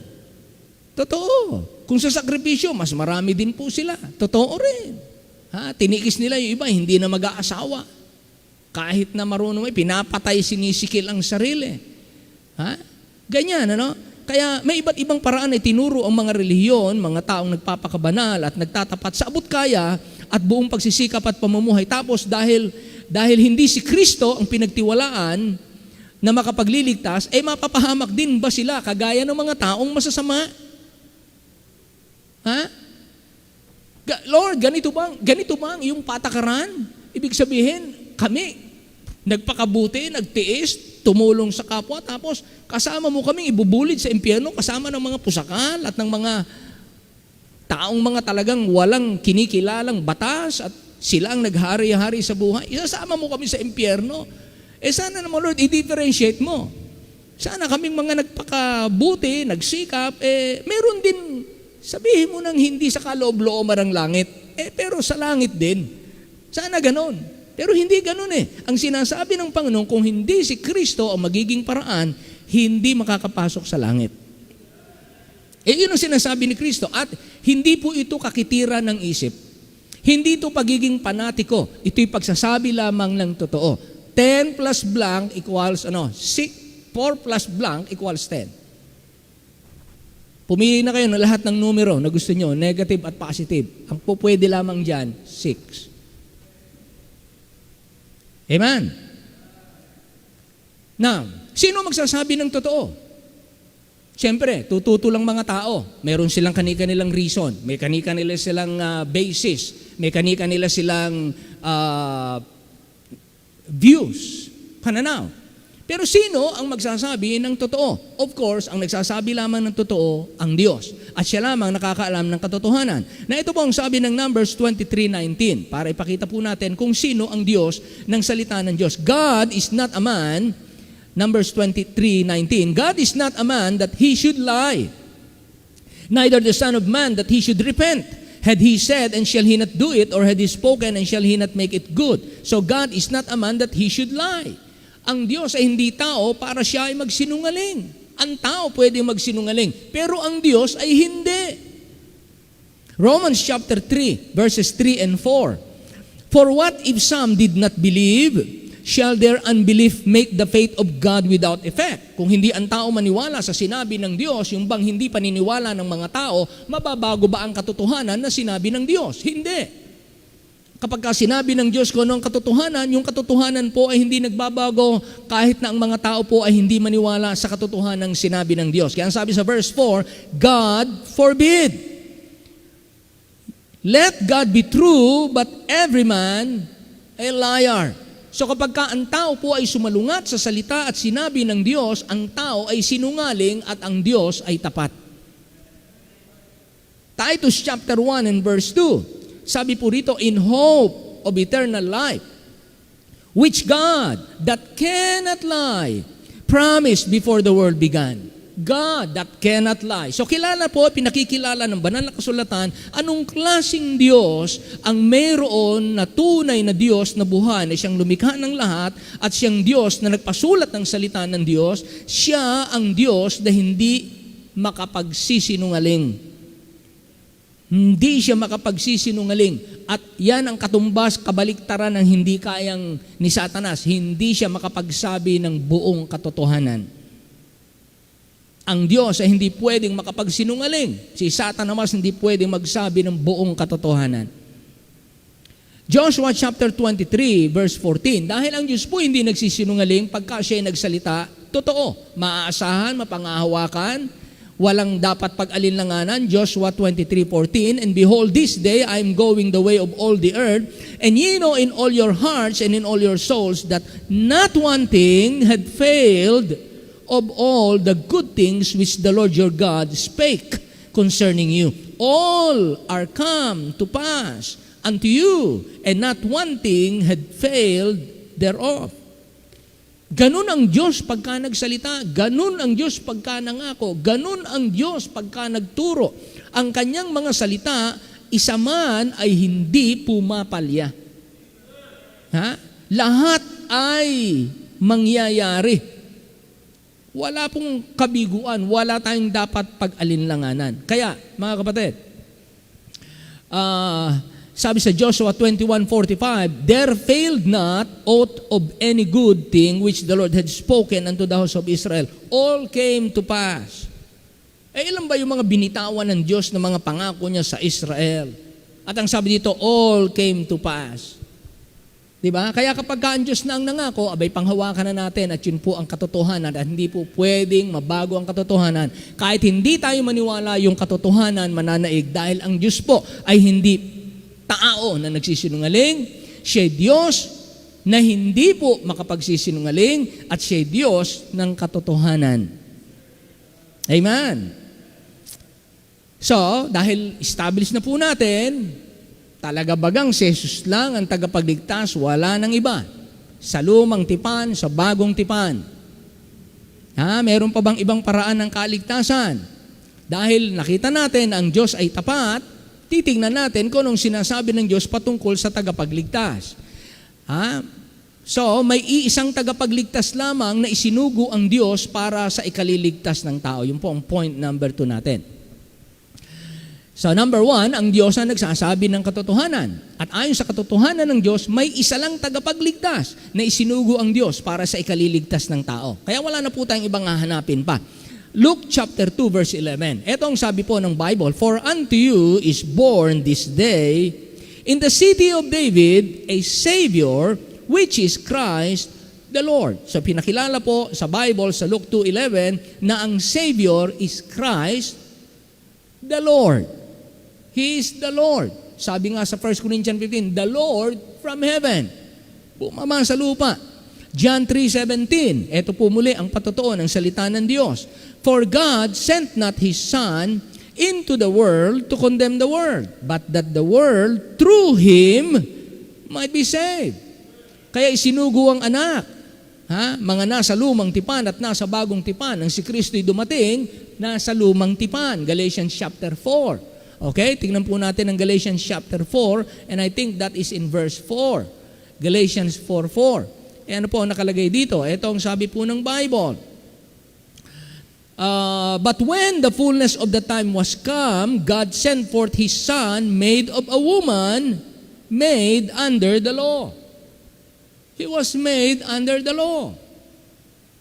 Totoo. Kung sa sakripisyo, mas marami din po sila. Totoo rin. Tinikis nila yung iba, hindi na mag-aasawa. Kahit na marunong pinapatay, sinisikil ang sarili. Ganyan, ano? Kaya may iba't ibang paraan ay tinuro ang mga relihiyon, mga taong nagpapakabanal at nagtatapat sa abot kaya at buong pagsisikap at pamumuhay. Tapos dahil hindi si Kristo ang pinagtiwalaan na makapagliligtas, mapapahamak din ba sila kagaya ng mga taong masasama? Lord, ganito bang yung patakaran? Ibig sabihin, kami nagpakabuti, nagtiis, tumulong sa kapwa, tapos kasama mo kaming ibubulid sa impyerno kasama ng mga pusakal at ng mga taong mga talagang walang kinikilalang batas at sila ang naghari-hari sa buhay. Isasama mo kami sa impyerno. Sana naman, Lord, i-differentiate mo. Sana kaming mga nagpakabuti, nagsikap, meron din. Sabihin mo nang hindi sa kaloob-looban ng langit, pero sa langit din. Sana ganon. Pero hindi ganon Ang sinasabi ng Panginoon, kung hindi si Kristo ang magiging paraan, hindi makakapasok sa langit. Yun ang sinasabi ni Kristo. At hindi po ito kakitira ng isip. Hindi ito pagiging panatiko. Ito'y pagsasabi lamang ng totoo. 10 plus blank equals 4 plus blank equals 10. Pumili na kayo ng lahat ng numero na gusto nyo, negative at positive. Ang pupwede lamang dyan, 6. Amen? Now, sino magsasabi ng totoo? Siyempre, tututo lang mga tao. Meron silang kani-kanilang reason. May kani-kanila silang basis. May kani-kanila silang views, pananaw. Pero sino ang magsasabi ng totoo? Of course, ang nagsasabi lamang ng totoo, ang Diyos. At siya lamang nakakaalam ng katotohanan. Na ito po ang sabi ng Numbers 23:19 para ipakita po natin kung sino ang Diyos ng salita ng Diyos. God is not a man, Numbers 23:19, God is not a man that he should lie, neither the son of man that he should repent. Had he said, and shall he not do it, or had he spoken, and shall he not make it good? So God is not a man that he should lie. Ang Diyos ay hindi tao para siya ay magsinungaling. Ang tao pwede magsinungaling, pero ang Diyos ay hindi. Romans chapter 3, verses 3 and 4. For what if some did not believe? Shall their unbelief make the faith of God without effect? Kung hindi ang tao maniwala sa sinabi ng Diyos, yung bang hindi paniniwala ng mga tao, mababago ba ang katotohanan na sinabi ng Diyos? Hindi. Kapag sinabi ng Diyos kung ano ang katotohanan, yung katotohanan po ay hindi nagbabago kahit na ang mga tao po ay hindi maniwala sa katotohanan ng sinabi ng Diyos. Kaya ang sabi sa verse 4, God forbid. Let God be true, but every man a liar. So kapag ang tao po ay sumalungat sa salita at sinabi ng Diyos, ang tao ay sinungaling at ang Diyos ay tapat. Titus chapter 1 and verse 2. Sabi po rito, in hope of eternal life, which God that cannot lie promised before the world began. God that cannot lie. So kilala po, pinakikilala ng banal na kasulatan, anong klaseng Diyos ang mayroon na tunay na Diyos na buhay, na siyang lumikha ng lahat at siyang Diyos na nagpasulat ng salita ng Diyos, siya ang Diyos na hindi makapagsisinungaling. Hindi siya makapagsisinungaling. At yan ang katumbas, kabaliktaran ng hindi kayang ni Satanas. Hindi siya makapagsabi ng buong katotohanan. Ang Diyos ay hindi pwedeng makapagsinungaling. Si Satan naman hindi pwedeng magsabi ng buong katotohanan. Joshua chapter 23 verse 14, dahil ang Diyos po hindi nagsisinungaling pagka siya ay nagsalita, totoo, maaasahan, mapangahawakan, walang dapat pag-alinlanganan. Joshua 23:14, and behold, this day I am going the way of all the earth, and ye know in all your hearts and in all your souls that not one thing had failed of all the good things which the Lord your God spake concerning you. All are come to pass unto you, and not one thing had failed thereof. Ganun ang Diyos pagka nagsalita, ganun ang Diyos pagka nangako, ganun ang Diyos pagka nagturo. Ang kanyang mga salita, isa man ay hindi pumapalya. Lahat ay mangyayari. Wala pong kabiguan, wala tayong dapat pag-alinlanganan. Kaya, mga kapatid, sabi sa Joshua 21:45, there failed not aught of any good thing which the Lord had spoken unto the house of Israel. All came to pass. Ilan ba yung mga binitawan ng Diyos na mga pangako niya sa Israel? At ang sabi dito, all came to pass. Diba? Kaya kapag ang Diyos na ang nangako, abay panghawakan na natin at yun po ang katotohanan at hindi po pwedeng mabago ang katotohanan. Kahit hindi tayo maniwala yung katotohanan mananaig dahil ang Diyos po ay hindi tao na nagsisinungaling, siya Diyos na hindi po makapagsisinungaling at siya Diyos ng katotohanan. Amen. So, dahil established na po natin, talaga bagang si Jesus lang ang tagapagligtas, wala nang iba. Sa lumang tipan, sa bagong tipan. Meron pa bang ibang paraan ng kaligtasan? Dahil nakita natin ang Diyos ay tapat, titingnan natin kung anong sinasabi ng Diyos patungkol sa tagapagligtas. So, may iisang tagapagligtas lamang na isinugo ang Diyos para sa ikaliligtas ng tao. Yun po ang point number 2 natin. So number 1, ang Diyos ang nagsasabi ng katotohanan. At ayon sa katotohanan ng Diyos, may isa lang tagapagligtas na isinugo ang Diyos para sa ikaliligtas ng tao. Kaya wala na po tayong ibang hahanapin pa. Luke chapter 2 verse 11. Ito ang sabi po ng Bible, "For unto you is born this day in the city of David a Savior, which is Christ the Lord." So pinakilala po sa Bible sa Luke 2:11 na ang Savior is Christ the Lord. He is the Lord. Sabi nga sa 1 Corinthians 15, the Lord from heaven. Bumaba sa lupa. John 3:17, ito po muli ang patotoo ng salita ng Diyos. "For God sent not His Son into the world to condemn the world, but that the world through Him might be saved." Kaya isinugo ang anak. Mga nasa lumang tipan at nasa bagong tipan. Ang si Kristo'y dumating, nasa lumang tipan. Galatians chapter 4. Okay, tingnan po natin ang Galatians chapter 4, and I think that is in verse 4. Galatians 4:4. Ano po ang nakalagay dito? Ito ang sabi po ng Bible. "But when the fullness of the time was come, God sent forth His Son, made of a woman, made under the law." He was made under the law.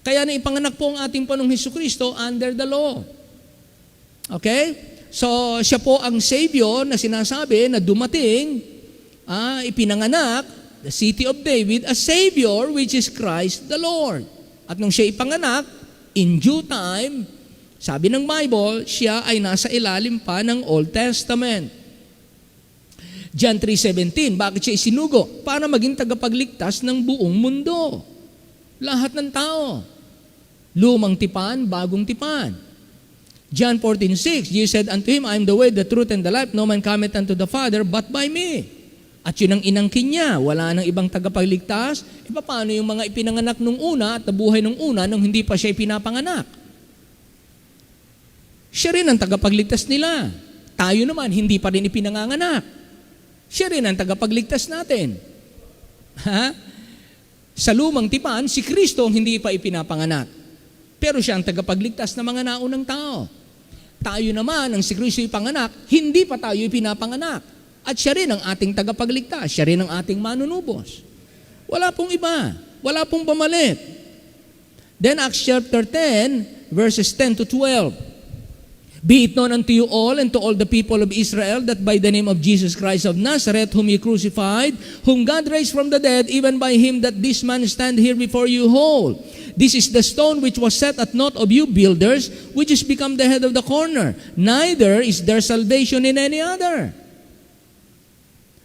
Kaya naipanganak po ang ating Panginoong Hesukristo under the law. Okay? So, siya po ang Savior na sinasabi na dumating, ipinanganak, the city of David, a Savior which is Christ the Lord. At nung siya ipanganak, in due time, sabi ng Bible, siya ay nasa ilalim pa ng Old Testament. John 3:17, bakit siya isinugo? Para maging tagapagligtas ng buong mundo. Lahat ng tao. Lumang tipan, bagong tipan. John 14:6, Jesus said unto him, "I am the way, the truth, and the life. No man cometh unto the Father but by me." At yun ang inangkin niya. Wala nang ibang tagapagligtas. Paano yung mga ipinanganak nung una at nabuhay nung una nung hindi pa siya ipinapanganak? Siya rin ang tagapagligtas nila. Tayo naman, hindi pa rin ipinanganganak. Siya rin ang tagapagligtas natin. Sa lumang tipan, si Kristo ang hindi pa ipinapanganak. Pero siya ang tagapagligtas ng mga naunang tao. Tayo naman, ang si Kristo ipanganak, hindi pa tayo ipinapanganak. At siya rin ang ating tagapagligtas. Siya rin ang ating manunubos. Wala pong iba. Wala pong pamalit. Then Acts chapter 10, verses 10 to 12. "Be it known unto you all and to all the people of Israel that by the name of Jesus Christ of Nazareth, whom you crucified, whom God raised from the dead, even by Him that this man stand here before you whole. This is the stone which was set at naught of you builders, which is become the head of the corner. Neither is there salvation in any other.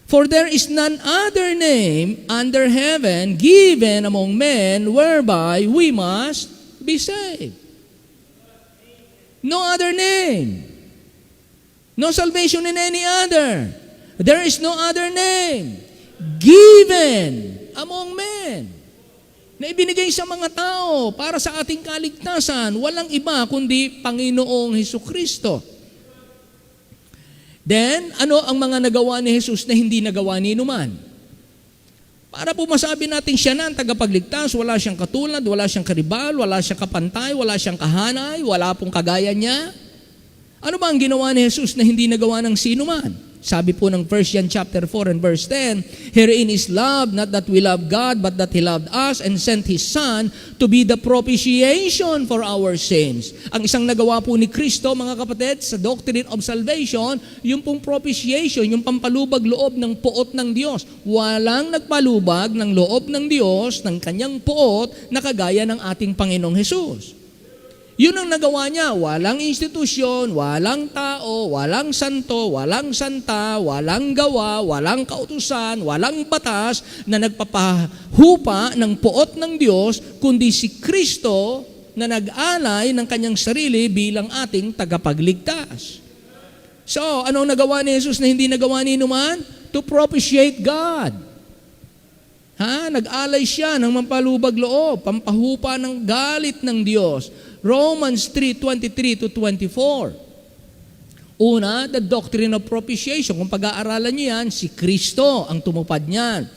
For there is none other name under heaven given among men whereby we must be saved." No other name. No salvation in any other. There is no other name given among men na ibinigay sa mga tao para sa ating kaligtasan. Walang iba kundi Panginoong Hesukristo. Then, ano ang mga nagawa ni Jesus na hindi nagawa ni inuman? Para po masabi natin siya na ang tagapagligtas, wala siyang katulad, wala siyang karibal, wala siyang kapantay, wala siyang kahanay, wala pong kagaya niya. Ano ba ang ginawa ni Jesus na hindi nagawa ng sino man? Sabi po ng 1 John chapter 4 and verse 10, "Herein is love, not that we love God, but that He loved us and sent His Son to be the propitiation for our sins." Ang isang nagawa po ni Kristo, mga kapatid, sa doctrine of salvation, yung pong propitiation, yung pampalubag loob ng poot ng Diyos. Walang nagpalubag ng loob ng Diyos, ng kanyang poot, na kagaya ng ating Panginoong Hesus. Yun ang nagawa niya. Walang institusyon, walang tao, walang santo, walang santa, walang gawa, walang kautusan, walang batas na nagpapahupa ng poot ng Diyos, kundi si Kristo na nag-alay ng kanyang sarili bilang ating tagapagligtas. So, anong nagawa ni Jesus na hindi nagawa ni inuman? To propitiate God. Nag-alay siya ng mampalubag loob, pampahupa ng galit ng Diyos. Romans 3:23 to 24. Una, the doctrine of propitiation. Kung pag-aaralan niyo yan, si Kristo ang tumupad niyan.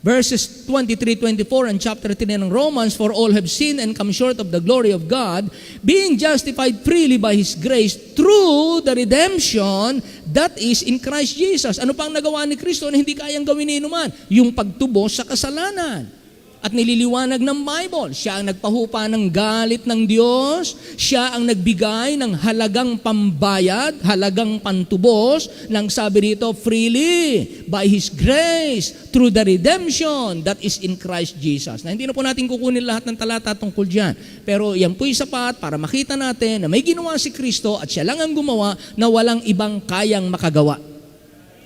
Verses 23-24 and chapter 3 ng Romans, for all have sinned and come short of the glory of God, being justified freely by His grace through the redemption that is in Christ Jesus. Ano pang nagawa ni Kristo na hindi kayang gawin ni inuman? Yung pagtubos sa kasalanan. At nililiwanag ng Bible, siya ang nagpahupa ng galit ng Diyos, siya ang nagbigay ng halagang pambayad, halagang pantubos, ng sabi dito, freely, by His grace, through the redemption that is in Christ Jesus. Na hindi na po natin kukunin lahat ng talata tungkol dyan. Pero yan po'y sapat para makita natin na may ginawa si Kristo at siya lang ang gumawa na walang ibang kayang makagawa.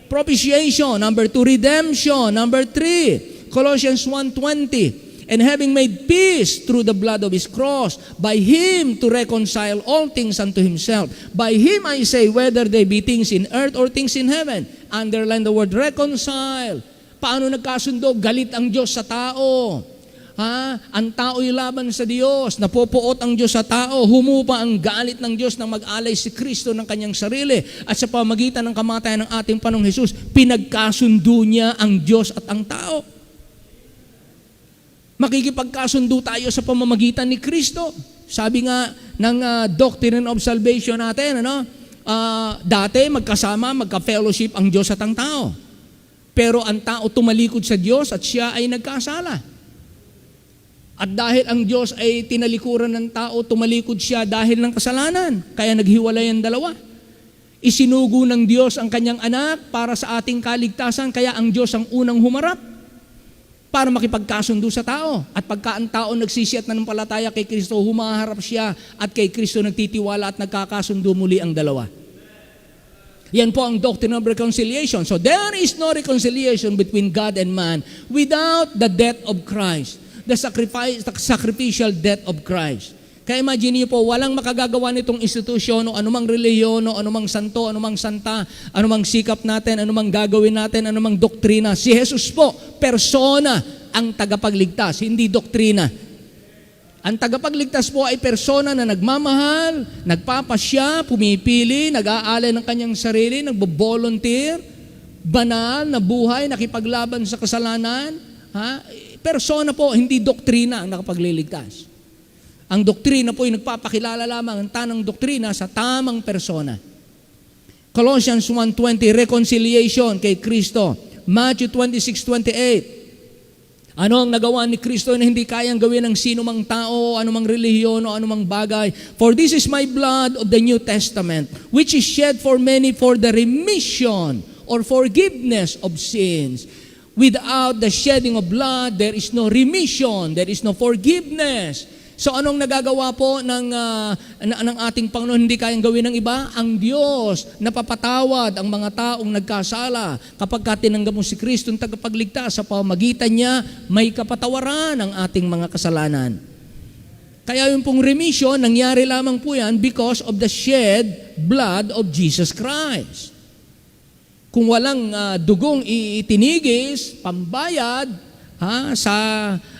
Propitiation, number 2, redemption, number 3, Colossians 1:20, and having made peace through the blood of His cross, by Him to reconcile all things unto Himself. By Him, I say, whether they be things in earth or things in heaven. Underline the word reconcile. Paano nagkasundo? Galit ang Diyos sa tao. Ang tao'y laban sa Diyos, napopoot ang Diyos sa tao, humupa ang galit ng Diyos nang mag-alay si Kristo ng kanyang sarili. At sa pamagitan ng kamatayan ng ating Panginoong Hesus, pinagkasundo niya ang Diyos at ang tao. Makikipagkasundo tayo sa pamamagitan ni Kristo. Sabi nga ng Doctrine of Salvation natin, dati magkasama, magka-fellowship ang Diyos at ang tao. Pero ang tao tumalikod sa Diyos at siya ay nagkasala. At dahil ang Diyos ay tinalikuran ng tao, tumalikod siya dahil ng kasalanan. Kaya naghiwalay ang dalawa. Isinugo ng Diyos ang kanyang anak para sa ating kaligtasan, kaya ang Diyos ang unang humarap para makipagkasundo sa tao. At pagka ang tao nagsisi at nanampalataya kay Kristo, humaharap siya at kay Kristo nagtitiwala at nagkakasundo muli ang dalawa. Yan po ang doctrine of reconciliation. So there is no reconciliation between God and man without the death of Christ, the sacrificial death of Christ. Kaya imagine niyo po, walang makagagawa nitong institusyon o anumang reliyon o anumang santo, anumang santa, anumang sikap natin, anumang gagawin natin, anumang doktrina. Si Jesus po, persona ang tagapagligtas, hindi doktrina. Ang tagapagligtas po ay persona na nagmamahal, nagpapasya, pumipili, nag-aalay ng kanyang sarili, nagbo-volunteer, banal na buhay, nakipaglaban sa kasalanan. Persona po, hindi doktrina ang nakapagliligtas. Ang doktrina po ay nagpapakilala lamang ang tanang doktrina sa tamang persona. Colossians 1:20, reconciliation kay Kristo. Matthew 26:28, ano ang nagawa ni Kristo na hindi kayang gawin ng sino mang tao, anumang relihiyon o anumang bagay? For this is my blood of the New Testament, which is shed for many for the remission or forgiveness of sins. Without the shedding of blood, there is no remission, there is no forgiveness. So anong nagagawa po ng ating Panginoon hindi kayang gawin ng iba? Ang Diyos napapatawad ang mga taong nagkasala. Kapag tinanggap mo si Kristo ang tagapagligtas, sa pamamagitan niya, may kapatawaran ang ating mga kasalanan. Kaya yung pong remission, nangyari lamang po yan because of the shed blood of Jesus Christ. Kung walang dugong itinigis, pambayad, sa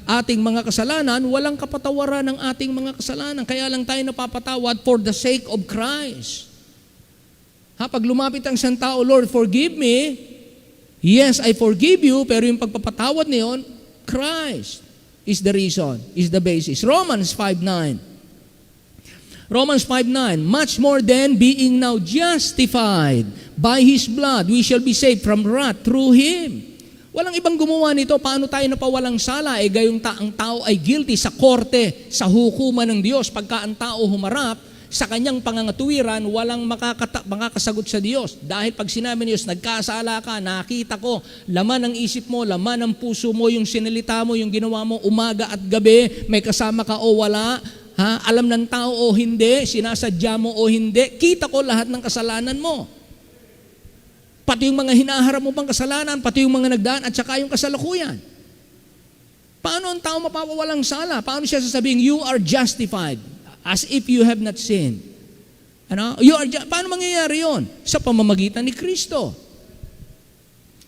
ating mga kasalanan, walang kapatawaran ng ating mga kasalanan. Kaya lang tayo napapatawad for the sake of Christ. Pag lumapit ang isang tao, Lord, forgive me. Yes, I forgive you, pero yung pagpapatawad niyon, Christ is the reason, is the basis. Romans 5:9. Romans 5:9, much more than being now justified by His blood, we shall be saved from wrath through Him. Walang ibang gumawa nito. Paano tayo napawalang sala? Gayong ang tao ay guilty sa korte, sa hukuman ng Diyos. Pagka ang tao humarap sa kanyang pangangatuwiran, walang makakasagot sa Diyos. Dahil pag sinabi ni Diyos, nagkasala ka, nakita ko, laman ng isip mo, laman ng puso mo, yung sinalita mo, yung ginawa mo, umaga at gabi, may kasama ka o wala, alam ng tao o hindi, sinasadya mo o hindi, kita ko lahat ng kasalanan mo. Pati yung mga hinaharap mo pang kasalanan, pati yung mga nagdaan, at saka yung kasalukuyan. Paano ang tao mapapawalang sala? Paano siya sasabihin, you are justified, as if you have not sinned? Paano mangyayari yun? Sa pamamagitan ni Kristo.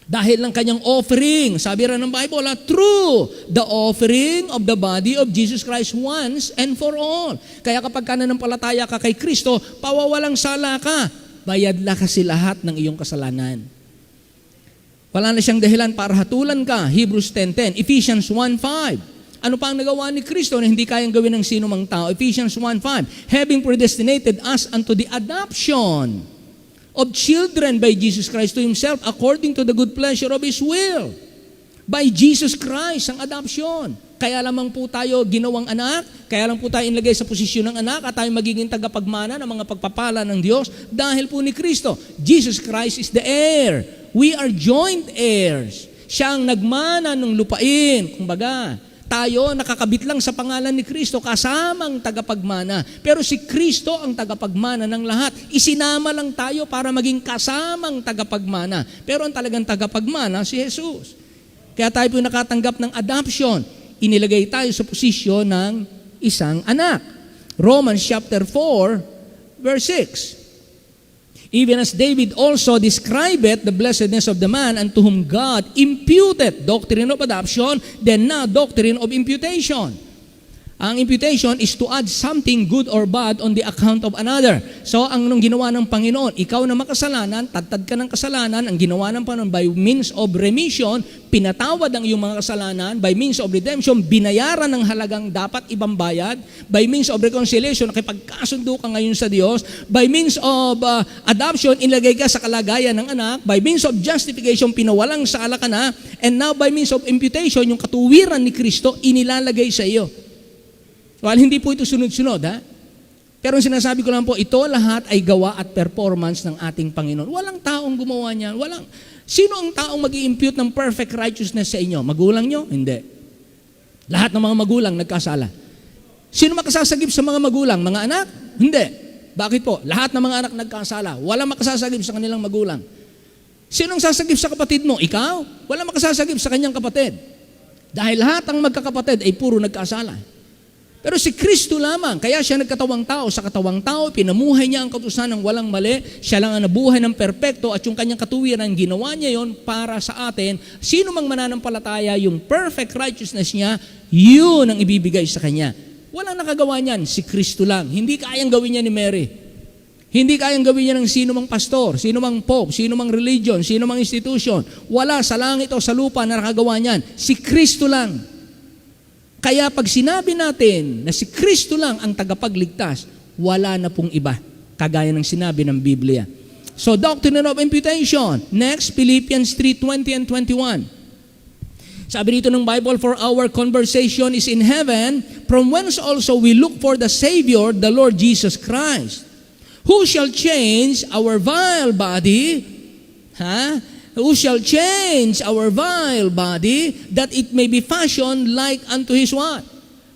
Dahil ng kanyang offering, sabi rin ng Bible, through the offering of the body of Jesus Christ once and for all. Kaya kapag nananampalataya ka kay Kristo, pawawalang sala ka. Bayad la kasi lahat ng iyong kasalanan. Wala na siyang dahilan para hatulan ka. Hebrews 10:10. Ephesians 1:5. Ano pa ang nagawa ni Kristo na hindi kayang gawin ng sino mang tao? Ephesians 1:5. Having predestinated us unto the adoption of children by Jesus Christ to Himself according to the good pleasure of His will. By Jesus Christ, ang adoption. Kaya lamang po tayo ginawang anak, kaya lang po tayo inlagay sa posisyon ng anak at tayo magiging tagapagmana ng mga pagpapala ng Diyos dahil po ni Kristo. Jesus Christ is the heir. We are joint heirs. Siya ang nagmana ng lupain. Kumbaga, tayo nakakabit lang sa pangalan ni Kristo kasamang tagapagmana. Pero si Kristo ang tagapagmana ng lahat. Isinama lang tayo para maging kasamang tagapagmana. Pero ang talagang tagapagmana si Jesus. Kaya tayo po nakatanggap ng adoption. Inilagay tayo sa posisyon ng isang anak. Romans chapter 4, verse 6. Even as David also describeth the blessedness of the man unto whom God imputed doctrine of adoption, then now doctrine of imputation. Ang imputation is to add something good or bad on the account of another. So, ang nung ginawa ng Panginoon, ikaw na makasalanan, tagtad ka ng kasalanan, ang ginawa ng Panginoon by means of remission, pinatawad ang iyong mga kasalanan, by means of redemption, binayaran ng halagang dapat ibang bayad, by means of reconciliation, nakipagkasundo ka ngayon sa Diyos, by means of adoption, inlagay ka sa kalagayan ng anak, by means of justification, pinawalang sala ka na, and now by means of imputation, yung katuwiran ni Kristo, inilalagay sa iyo. Well, hindi po ito sunod-sunod, ha? Pero ang sinasabi ko lang po, ito lahat ay gawa at performance ng ating Panginoon. Walang taong gumawa niyan. Sino ang taong mag-i-impute ng perfect righteousness sa inyo? Magulang nyo? Hindi. Lahat ng mga magulang nagkasala. Sino makasasagip sa mga magulang? Mga anak? Hindi. Bakit po? Lahat ng mga anak nagkasala. Walang makasasagip sa kanilang magulang. Sino ang sasagip sa kapatid mo? Ikaw? Walang makasasagip sa kanyang kapatid. Dahil lahat ng magkakapatid ay puro nagkasala. Pero si Kristo lamang, kaya siya nagkatawang tao. Sa katawang tao, pinamuhay niya ang kautusan ng walang mali. Siya lang ang nabuhay ng perpekto at yung kanyang katuwiran, ginawa niya yon para sa atin. Sino mang mananampalataya, yung perfect righteousness niya, yun ang ibibigay sa kanya. Walang nakagawa niyan, si Kristo lang. Hindi kayang gawin niya ni Mary. Hindi kayang gawin niya ng sino mang pastor, sino mang pope, sino mang religion, sino mang institution. Wala sa langit o sa lupa na nakagawa niyan. Si Kristo lang. Kaya pag sinabi natin na si Kristo lang ang tagapagligtas, wala na pong iba, kagaya ng sinabi ng Biblia. So, doctrine of imputation. Next, Philippians 3:20 and 21. Sabi dito ng Bible, for our conversation is in heaven, from whence also we look for the Savior, the Lord Jesus Christ, who shall change our vile body, who shall change our vile body, that it may be fashioned like unto His what?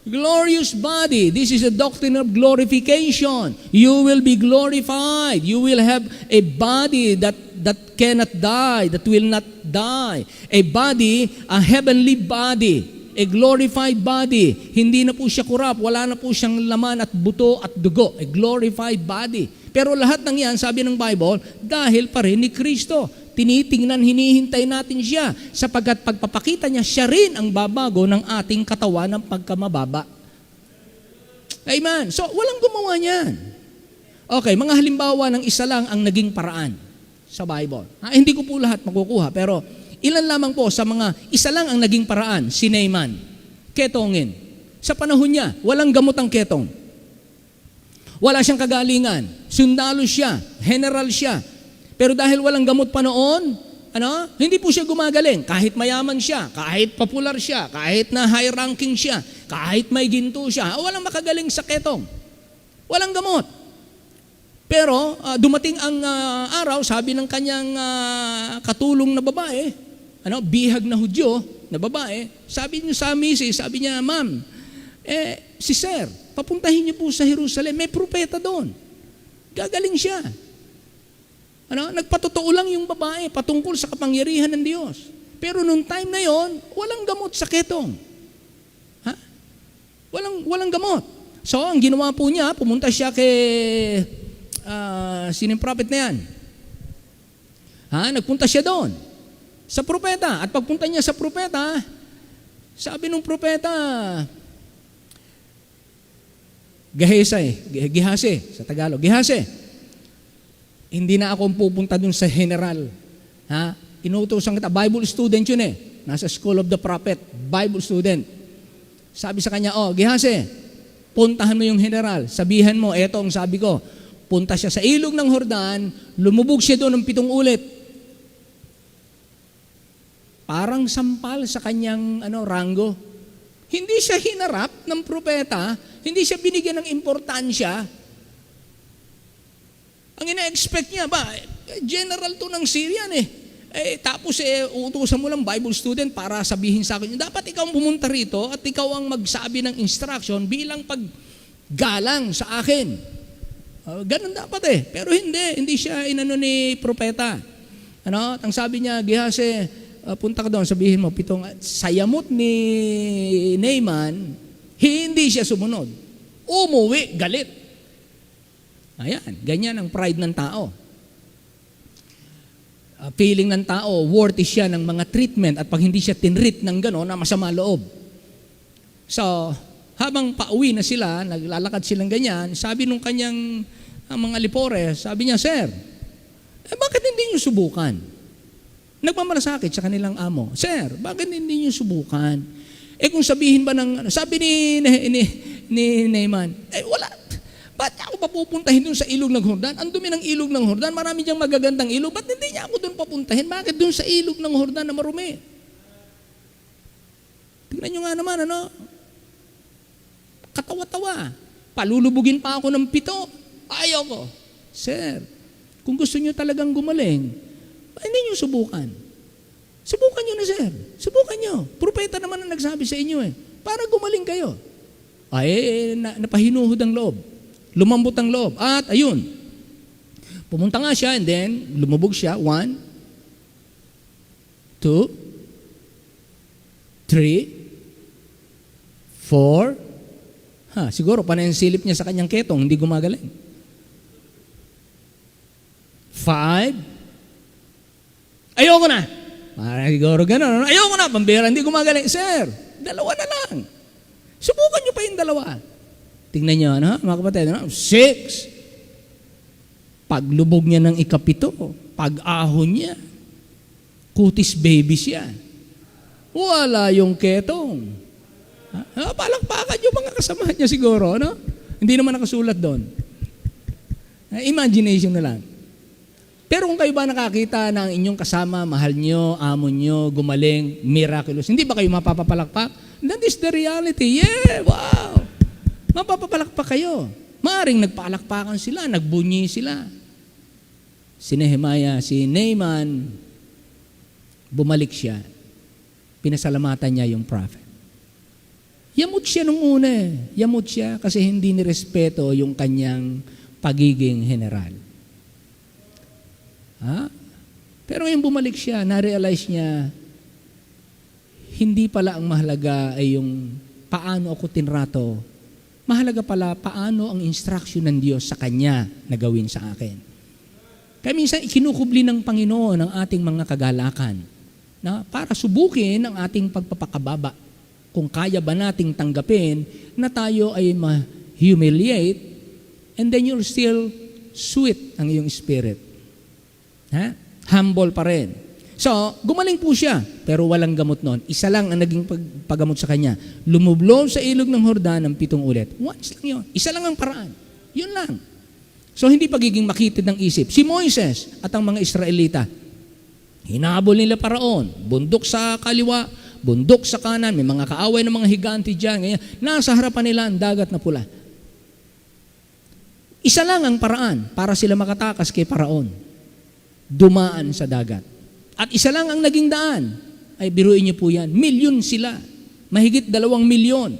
Glorious body. This is a doctrine of glorification. You will be glorified. You will have a body that cannot die, that will not die. A body, a heavenly body, a glorified body. Hindi na po siya kurap, wala na po siyang laman at buto at dugo. A glorified body. Pero lahat ng yan, sabi ng Bible, dahil pa rin ni Kristo. Tinitingnan, hinihintay natin siya sapagkat pagpapakita niya, siya rin ang babago ng ating katawan ng pagkamababa. Amen. So, walang gumawa niyan. Okay, mga halimbawa ng isa lang ang naging paraan sa Bible. Hindi ko po lahat makukuha, pero ilan lamang po sa mga isa lang ang naging paraan, si Naaman. Ketongin. Sa panahon niya, walang gamot ang ketong. Wala siyang kagalingan. Sundalo siya, general siya. Pero dahil walang gamot pa noon, hindi po siya gumagaling. Kahit mayaman siya, kahit popular siya, kahit na high ranking siya, kahit may ginto siya, walang makagaling sa ketong. Walang gamot. Pero dumating ang araw, sabi ng kanyang katulong na babae, bihag na Hudyo na babae, sabi niya sa misis, sabi niya, ma'am, si Sir, papuntahin niyo po sa Jerusalem, may propeta doon. Gagaling siya. Nagpatotoo lang yung babae patungkol sa kapangyarihan ng Diyos. Pero nung time na yon, walang gamot sa ketong. Walang gamot. So, ang ginawa po niya, pumunta siya kay sinong prophet na yan? Nagpunta siya doon sa propeta. At pagpunta niya sa propeta, sabi ng propeta, Gehase sa Tagalog, Gehase, hindi na ako pupunta dun sa general. inutusan kita. Bible student yun eh. Nasa School of the Prophet, Bible student. Sabi sa kanya, Gehase, puntahan mo yung general. Sabihan mo, eto ang sabi ko. Punta siya sa ilog ng Jordan, lumubog siya doon ng 7 ulit. Parang sampal sa kanyang ranggo. Hindi siya hinarap ng propeta, hindi siya binigyan ng importansya. Ang ina-expect niya, general to ng Syrian tapos uutusan mo lang Bible student para sabihin sa akin, dapat ikaw ang pumunta rito at ikaw ang magsabi ng instruction bilang paggalang sa akin. Ganun dapat Pero hindi siya inano ni propeta. Ang sabi niya, Gehase, punta ka doon, sabihin mo, 7, sayamot ni Naaman, hindi siya sumunod. Umuwi, galit. Ayan, ganyan ang pride ng tao. Feeling ng tao, worthy siya ng mga treatment at pag hindi siya tinreat ng gano'n, na masama loob. So, habang pauwi na sila, naglalakad silang ganyan, sabi nung kanyang mga lipores, sabi niya, Sir, bakit hindi niyo subukan? Nagmamalasakit sa kanilang amo. Sir, bakit hindi niyo subukan? Kung sabihin ba sabi ni Naaman, wala. Ba't ako papupuntahin doon sa ilog ng Jordan? Ang dumi ng ilog ng Jordan, marami diyang magagandang ilog. Ba't hindi niya ako doon papuntahin? Bakit doon sa ilog ng Jordan na marumi? Tingnan niyo nga naman, katawa-tawa. Palulubugin pa ako ng 7. Ayaw ko. Sir, kung gusto niyo talagang gumaling, hindi niyo subukan. Subukan niyo na, sir. Subukan niyo. Propeta naman ang nagsabi sa inyo para gumaling kayo. Napahinuhod ang loob. Lumambot ang loob. At ayun, pumunta nga siya and then lumubog siya. 1, 2, 3, 4. Siguro panensilip niya sa kanyang ketong, hindi gumagaling. 5. Ayoko na. Siguro gano'n. Ayoko na, pambira, hindi gumagaling. Sir, 2 na lang. Subukan niyo pa yung 2. Tingnan niyo, mga kapatid, 6. Paglubog niya ng 7, pag-ahon niya, kutis baby siya. Wala yung ketong. Palakpakan yung mga kasamahan niya siguro, Hindi naman nakasulat doon. Imagination na lang. Pero kung kayo ba nakakita ng inyong kasama, mahal nyo, amo nyo, gumaling, miraculous, hindi ba kayo mapapapalakpak? That is the reality. Yeah, wow! Mapapapalakpak kayo. Maaring nagpalakpakan sila, nagbunyi sila. Si Nehemiah, si Naaman, bumalik siya. Pinasalamatan niya yung prophet. Yamot siya nung una. Yamot siya kasi hindi nirespeto yung kanyang pagiging general. Pero ngayon bumalik siya, na-realize niya, hindi pala ang mahalaga ay yung paano ako tinrato. Mahalaga pala paano ang instruction ng Diyos sa Kanya na gawin sa akin. Kaya minsan ikinukubli ng Panginoon ang ating mga kagalakan para subukin ang ating pagpapakababa. Kung kaya ba nating tanggapin na tayo ay ma-humiliate and then you'll still sweet ang iyong spirit. Humble pa rin. So, gumaling po siya, pero walang gamot noon. Isa lang ang naging paggamot sa kanya. Lumublob sa ilog ng Jordan ng 7 ulit. Once lang yun. Isa lang ang paraan. Yun lang. So, hindi pagiging makitid ng isip. Si Moises at ang mga Israelita, hinabol nila Paraon, bundok sa kaliwa, bundok sa kanan, may mga kaaway ng mga higante dyan. Ganyan. Nasa harapan nila ang dagat na pula. Isa lang ang paraan para sila makatakas kay Paraon. Dumaan sa dagat. At isa lang ang naging daan. Ay biruin niyo po yan. Milyon sila. Mahigit 2 milyon.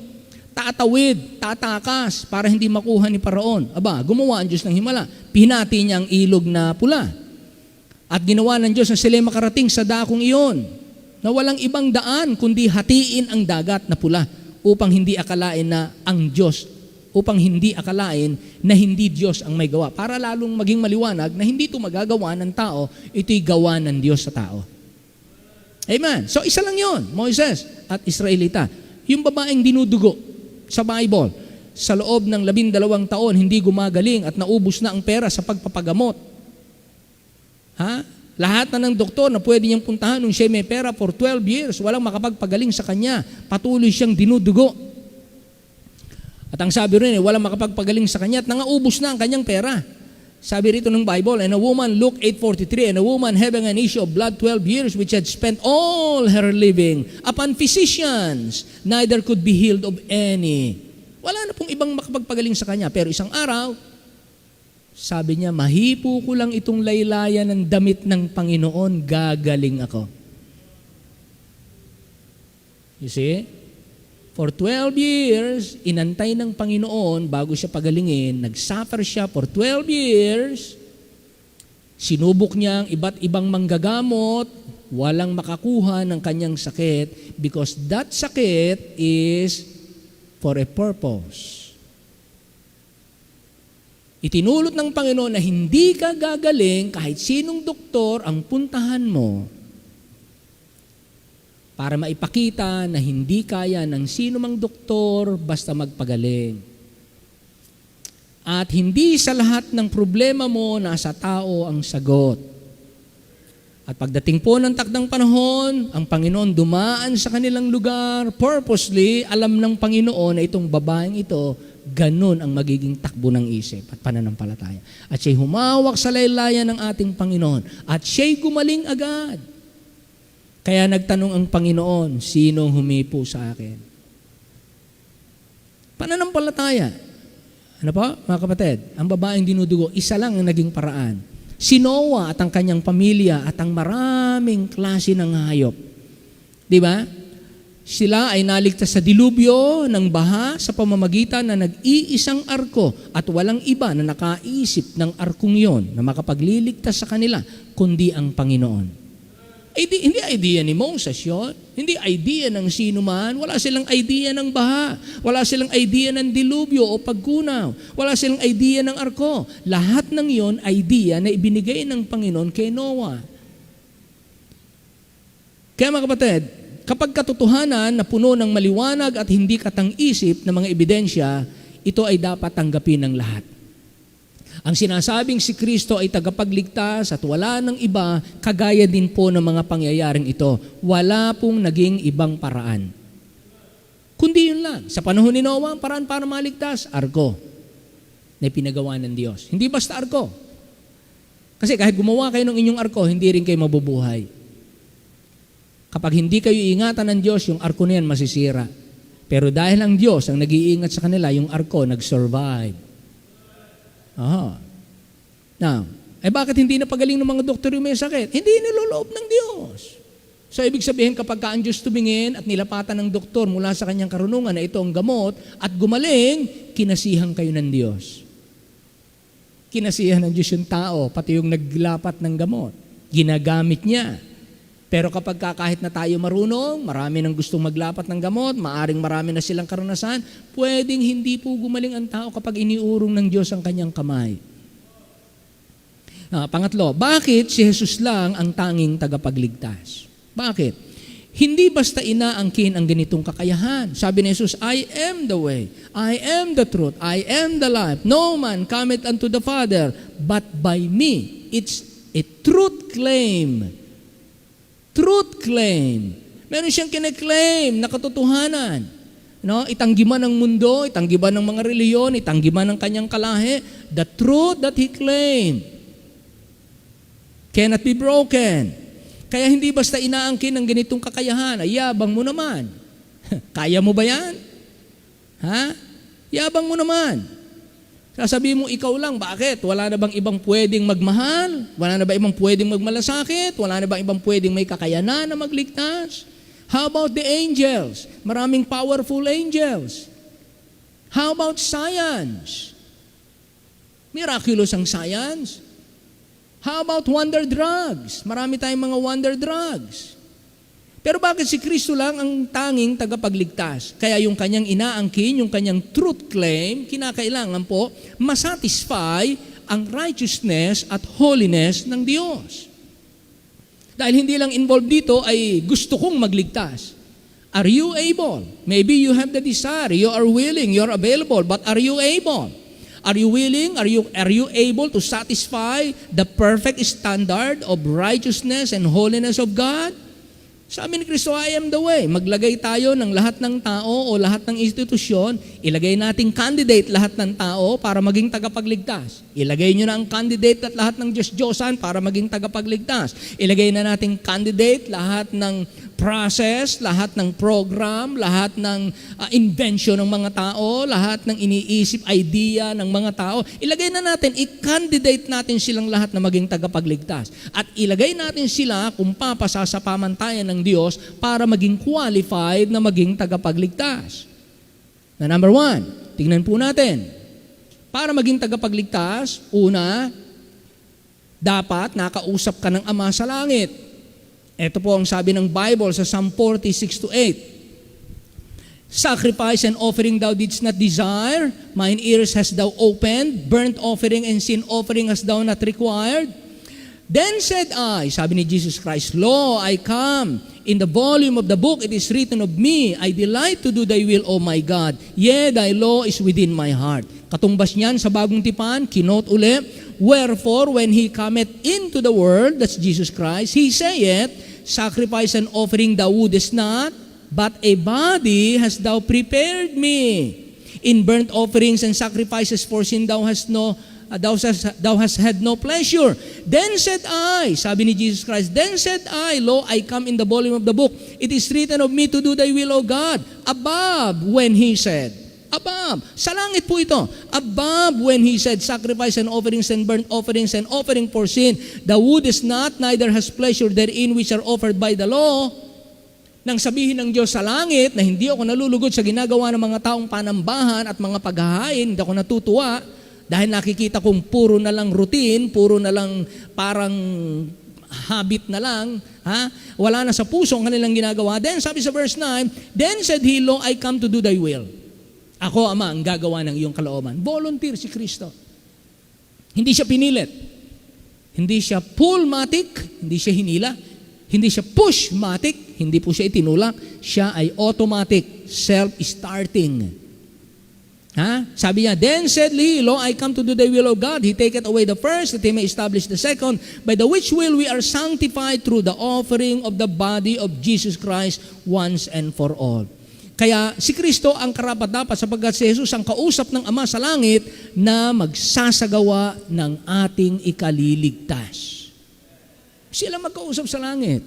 Tatawid, tatakas para hindi makuha ni Paraon. Gumawa ang Diyos ng himala. Pinati niya ang ilog na pula. At ginawa ng Diyos na sila makarating sa dakong iyon. Na walang ibang daan kundi hatiin ang dagat na pula upang hindi akalain na ang Diyos, upang hindi akalain na hindi Diyos ang may gawa. Para lalong maging maliwanag na hindi ito magagawa ng tao, ito'y gawa ng Diyos sa tao. Amen. So isa lang yon, Moises at Israelita. Yung babaeng dinudugo sa Bible, sa loob ng 12 taon, hindi gumagaling at naubos na ang pera sa pagpapagamot. Lahat na ng doktor na pwede niyang puntahan nung siya may pera for 12 years, walang makapagpagaling sa kanya. Patuloy siyang dinudugo. At ang sabi rin, walang makapagpagaling sa kanya at nangaubos na ang kanyang pera. Sabi rito ng Bible, and a woman, Luke 8:43, and a woman having an issue of blood 12 years, which had spent all her living upon physicians, neither could be healed of any. Wala na pong ibang makapagpagaling sa kanya. Pero isang araw, sabi niya, mahipo ko lang itong laylayan ng damit ng Panginoon, gagaling ako. You see? For 12 years, inantay ng Panginoon bago siya pagalingin, nagsuffer siya for 12 years, sinubok niya ang iba't ibang manggagamot, walang makakuha ng kanyang sakit because that sakit is for a purpose. Itinulot ng Panginoon na hindi ka gagaling kahit sinong doktor ang puntahan mo para maipakita na hindi kaya ng sino mang doktor basta magpagaling. At hindi sa lahat ng problema mo nasa tao ang sagot. At pagdating po ng takdang panahon, ang Panginoon dumaan sa kanilang lugar, purposely, alam ng Panginoon na itong babaeng ito, ganun ang magiging takbo ng isip at pananampalataya. At siya'y humawak sa laylayan ng ating Panginoon. At siya'y gumaling agad. Kaya nagtanong ang Panginoon, sinong humipo sa akin? Pananampalataya. Ano po, mga kapatid? Ang babaeng dinudugo, isa lang ang naging paraan. Si Noah at ang kanyang pamilya at ang maraming klase ng hayop. Di ba? Sila ay naligtas sa dilubyo ng baha sa pamamagitan na nag-iisang arko at walang iba na nakaisip ng arkong yon na makapagliligtas sa kanila kundi ang Panginoon. Hindi idea ni Moses yun. Hindi idea ng sino man. Wala silang idea ng baha. Wala silang idea ng dilubyo o pagkunaw. Wala silang idea ng arko. Lahat ng yon idea na ibinigay ng Panginoon kay Noah. Kaya mga kapatid, kapag katotohanan na puno ng maliwanag at hindi katang-isip na mga ebidensya, ito ay dapat tanggapin ng lahat. Ang sinasabing si Kristo ay tagapagligtas at wala ng iba, kagaya din po ng mga pangyayaring ito. Wala pong naging ibang paraan. Kundi yun lang. Sa panahon ni Noah, ang paraan para maligtas, arko na pinagawa ng Diyos. Hindi basta arko. Kasi kahit gumawa kayo ng inyong arko, hindi rin kayo mabubuhay. Kapag hindi kayo iingatan ng Diyos, yung arko na yan masisira. Pero dahil ang Diyos ang nag-iingat sa kanila, yung arko nag-survive. Now, bakit hindi na pagaling ng mga doktor yung may sakit? Hindi niloloob ng Diyos. So, ibig sabihin, kapag ang Diyos tumingin at nilapatan ng doktor mula sa kanyang karunungan na ito ang gamot at gumaling, kinasihan kayo ng Diyos. Kinasihan ng Diyos yung tao, pati yung naglapat ng gamot. Ginagamit niya. Pero kapag kahit na tayo marunong, marami nang gustong maglapat ng gamot, maaring marami na silang karanasan, pwedeng hindi po gumaling ang tao kapag iniurong ng Diyos ang kanyang kamay. Pangatlo, bakit si Jesus lang ang tanging tagapagligtas? Bakit? Hindi basta inaangkin ang ganitong kakayahan. Sabi ni Jesus, I am the way, I am the truth, I am the life. No man cometh unto the Father, but by me. It's a truth claim. Truth claim. Meron siyang kine-claim na katotohanan. No? Itanggi man ng mundo, itanggi man ng mga reliyon, itanggi man ng kanyang kalahi. The truth that he claimed cannot be broken. Kaya hindi basta inaangkin ng ganitong kakayahan. Ay, yabang mo naman. Kaya mo ba yan? Ha? Yabang mo naman. Sasabihin mo, ikaw lang, bakit? Wala na bang ibang pwedeng magmahal? Wala na ba ibang pwedeng magmalasakit? Wala na ba ibang pwedeng may kakayanan na magligtas? How about the angels? Maraming powerful angels. How about science? Miraculous ang science. How about wonder drugs? Marami tayong mga wonder drugs. Pero bakit si Kristo lang ang tanging tagapagligtas? Kaya yung kanyang inaangkin, yung kanyang truth claim, kinakailangan po masatisfy ang righteousness at holiness ng Diyos. Dahil hindi lang involved dito ay gusto kong magligtas. Are you able? Maybe you have the desire, you are willing, you are available, but are you able? Are you willing? Are you able to satisfy the perfect standard of righteousness and holiness of God? Sabi ni Kristo, I am the way. Maglagay tayo ng lahat ng tao o lahat ng institusyon, ilagay nating candidate lahat ng tao para maging tagapagligtas. Ilagay nyo na ang candidate at lahat ng Diyos-Diyosan para maging tagapagligtas. Ilagay na nating candidate lahat ng process, lahat ng program, lahat ng invention ng mga tao, lahat ng iniisip, idea ng mga tao. Ilagay na natin, i-candidate natin silang lahat na maging tagapagligtas. At ilagay natin sila kung papasa sa pamantayan ng Diyos para maging qualified na maging tagapagligtas. Na number 1, tingnan po natin. Para maging tagapagligtas, una, dapat nakausap ka ng Ama sa langit. Ito po ang sabi ng Bible sa Psalm 46:8. Sacrifice and offering thou didst not desire, mine ears hast thou opened, burnt offering and sin offering hast thou not required. Then said I, sabi ni Jesus Christ, Lo, I come. In the volume of the book it is written of me, I delight to do thy will, O my God. Yea, thy law is within my heart. Katumbas niyan sa bagong tipan, kinot uli, wherefore when he cometh into the world, that's Jesus Christ, he saith, sacrifice and offering thou wouldest not, but a body hast thou prepared me. In burnt offerings and sacrifices for sin thou hast had no pleasure. Then said I, sabi ni Jesus Christ, then said I, Lo, I come in the volume of the book. It is written of me to do thy will, O God. Above, when he said, above, sa langit po ito, above when he said, sacrifice and offerings and burnt offerings and offering for sin, thou wouldest not, neither has pleasure therein which are offered by the law. Nang sabihin ng Diyos sa langit na hindi ako nalulugod sa ginagawa ng mga taong panambahan at mga paghahain, hindi ako natutuwa, dahil nakikita kong puro na lang routine, puro na lang parang habit na lang, wala na sa puso ang kanilang ginagawa. Then sabi sa verse 9, then said he, Lo, I come to do thy will. Ako, Ama, ang gagawa ng iyong kalooban. Volunteer si Kristo. Hindi siya pinilit. Hindi siya pull-matic, hindi siya hinila. Hindi siya push-matic, hindi po siya itinulak. Siya ay automatic, self-starting. Sabi niya, then said he, Lo, I come to do the will of God. He taketh away the first, that he may establish the second, by the which will we are sanctified through the offering of the body of Jesus Christ once and for all. Kaya si Kristo ang karapat-dapat sapagkat si Jesus ang kausap ng Ama sa langit na magsasagawa ng ating ikaliligtas. Sila magkausap sa langit.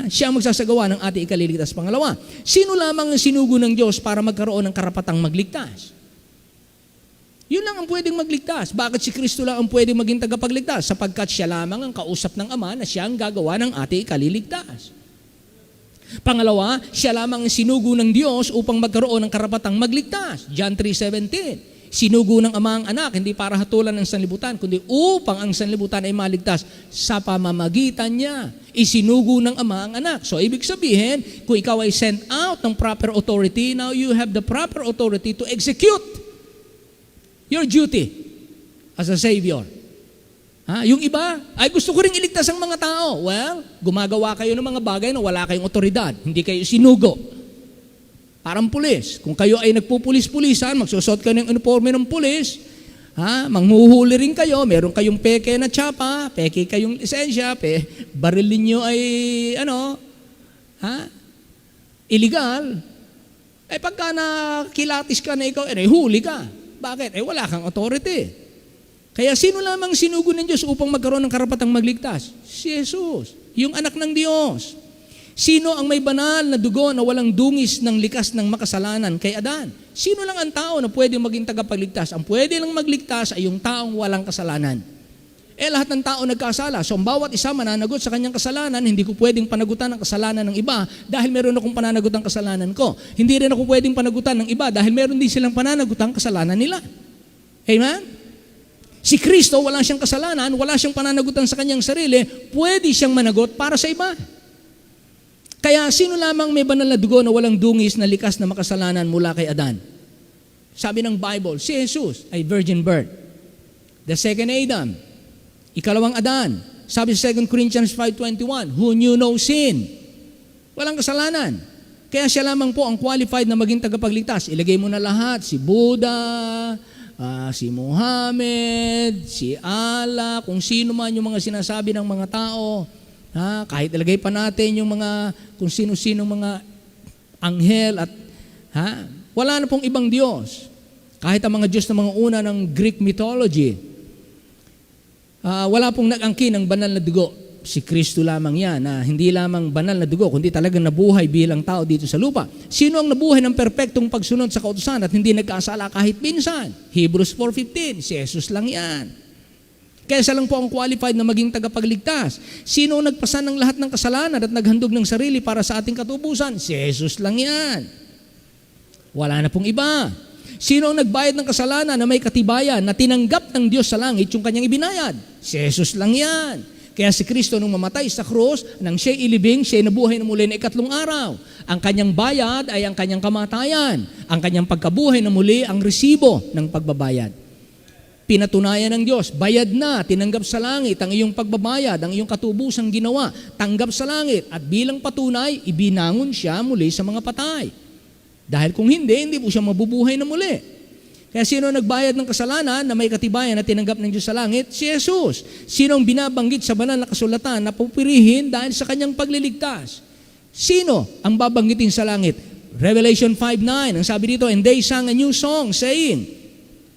Siya ang magsasagawa ng ating ikaliligtas. Pangalawa, sino lamang ang sinugo ng Diyos para magkaroon ng karapatang magligtas? Yun lang ang pwedeng magligtas. Bakit si Kristo lang ang pwedeng maging tagapagligtas? Sapagkat siya lamang ang kausap ng Ama na siya ang gagawa ng ating ikaliligtas. Pangalawa, siya lamang ang sinugo ng Diyos upang magkaroon ng karapatang magligtas. John 3:17. Sinugo ng Ama ang anak, hindi para hatulan ng sanlibutan, kundi upang ang sanlibutan ay maligtas sa pamamagitan niya. Isinugo ng Ama ang anak. So, ibig sabihin, kung ikaw ay sent out ng proper authority, now you have the proper authority to execute your duty as a Savior. Yung iba, ay gusto ko rin iligtas ang mga tao. Well, gumagawa kayo ng mga bagay na wala kayong otoridad. Hindi kayo sinugo. Parang pulis. Kung kayo ay nagpupulis-pulisan, magsusot kayo ng uniforme ng pulis, manghuhuli rin kayo, meron kayong peke na tsapa, peke kayong lisensya, baril ninyo ay, illegal. Pagka nakilatis ka na ikaw, huli ka. Bakit? Wala kang authority. Kaya sino lamang sinugo ng Diyos upang magkaroon ng karapatang magligtas? Si Jesus, yung anak ng Diyos. Sino ang may banal na dugo na walang dungis ng likas ng makasalanan kay Adan? Sino lang ang tao na pwedeng maging tagapagligtas? Ang pwede lang magligtas ay yung taong walang kasalanan. Lahat ng tao nagkasala. So, ang bawat isa mananagot sa kanyang kasalanan, hindi ko pwedeng panagutan ang kasalanan ng iba dahil meron akong pananagot ang kasalanan ko. Hindi rin ako pwedeng panagutan ng iba dahil meron din silang pananagot ang kasalanan nila. Amen? Si Kristo, wala siyang kasalanan, wala siyang pananagutan sa kanyang sarili, pwede siyang managot para sa iba. Kaya sino lamang may banal na dugo na walang dungis na likas na makasalanan mula kay Adan? Sabi ng Bible, si Jesus ay virgin birth. The second Adam, ikalawang Adan. Sabi sa 2 Corinthians 5:21, who knew no sin. Walang kasalanan. Kaya siya lamang po ang qualified na maging tagapagligtas. Ilagay mo na lahat, si Buddha, si Muhammad, si Allah, kung sino man yung mga sinasabi ng mga tao, kahit ilagay pa natin yung mga, kung sino-sino mga anghel at wala na pong ibang Diyos. Kahit ang mga Diyos ng mga una ng Greek mythology, wala pong nag-angkin ng banal na dugo. Si Kristo lamang yan, na hindi lamang banal na dugo, kundi talagang nabuhay bilang tao dito sa lupa. Sino ang nabuhay ng perpektong pagsunod sa kautusan at hindi nagkasala kahit minsan? Hebrews 4:15, si Jesus lang yan. Kaya siya lang po ang qualified na maging tagapagligtas. Sino ang nagpasan ng lahat ng kasalanan at naghandog ng sarili para sa ating katubusan? Si Jesus lang yan. Wala na pong iba. Sino ang nagbayad ng kasalanan na may katibayan na tinanggap ng Diyos sa langit yung kanyang ibinayad? Si Jesus lang yan. Kaya si Kristo nung mamatay sa krus, nang siya'y ilibing, siya'y nabuhay na muli na ikatlong araw. Ang kanyang bayad ay ang kanyang kamatayan. Ang kanyang pagkabuhay na muli ang resibo ng pagbabayad. Pinatunayan ng Diyos, bayad na, tinanggap sa langit ang iyong pagbabayad, ang iyong katubusang ginawa, tanggap sa langit, at bilang patunay, ibinangon siya muli sa mga patay. Dahil kung hindi po siya mabubuhay na muli. Kaya sino nagbayad ng kasalanan na may katibayan na tinanggap ng Diyos sa langit? Si Jesus. Sino ang binabanggit sa banal na kasulatan na pupirihin dahil sa kanyang pagliligtas? Sino ang babanggitin sa langit? Revelation 5:9, ang sabi dito, and they sang a new song saying,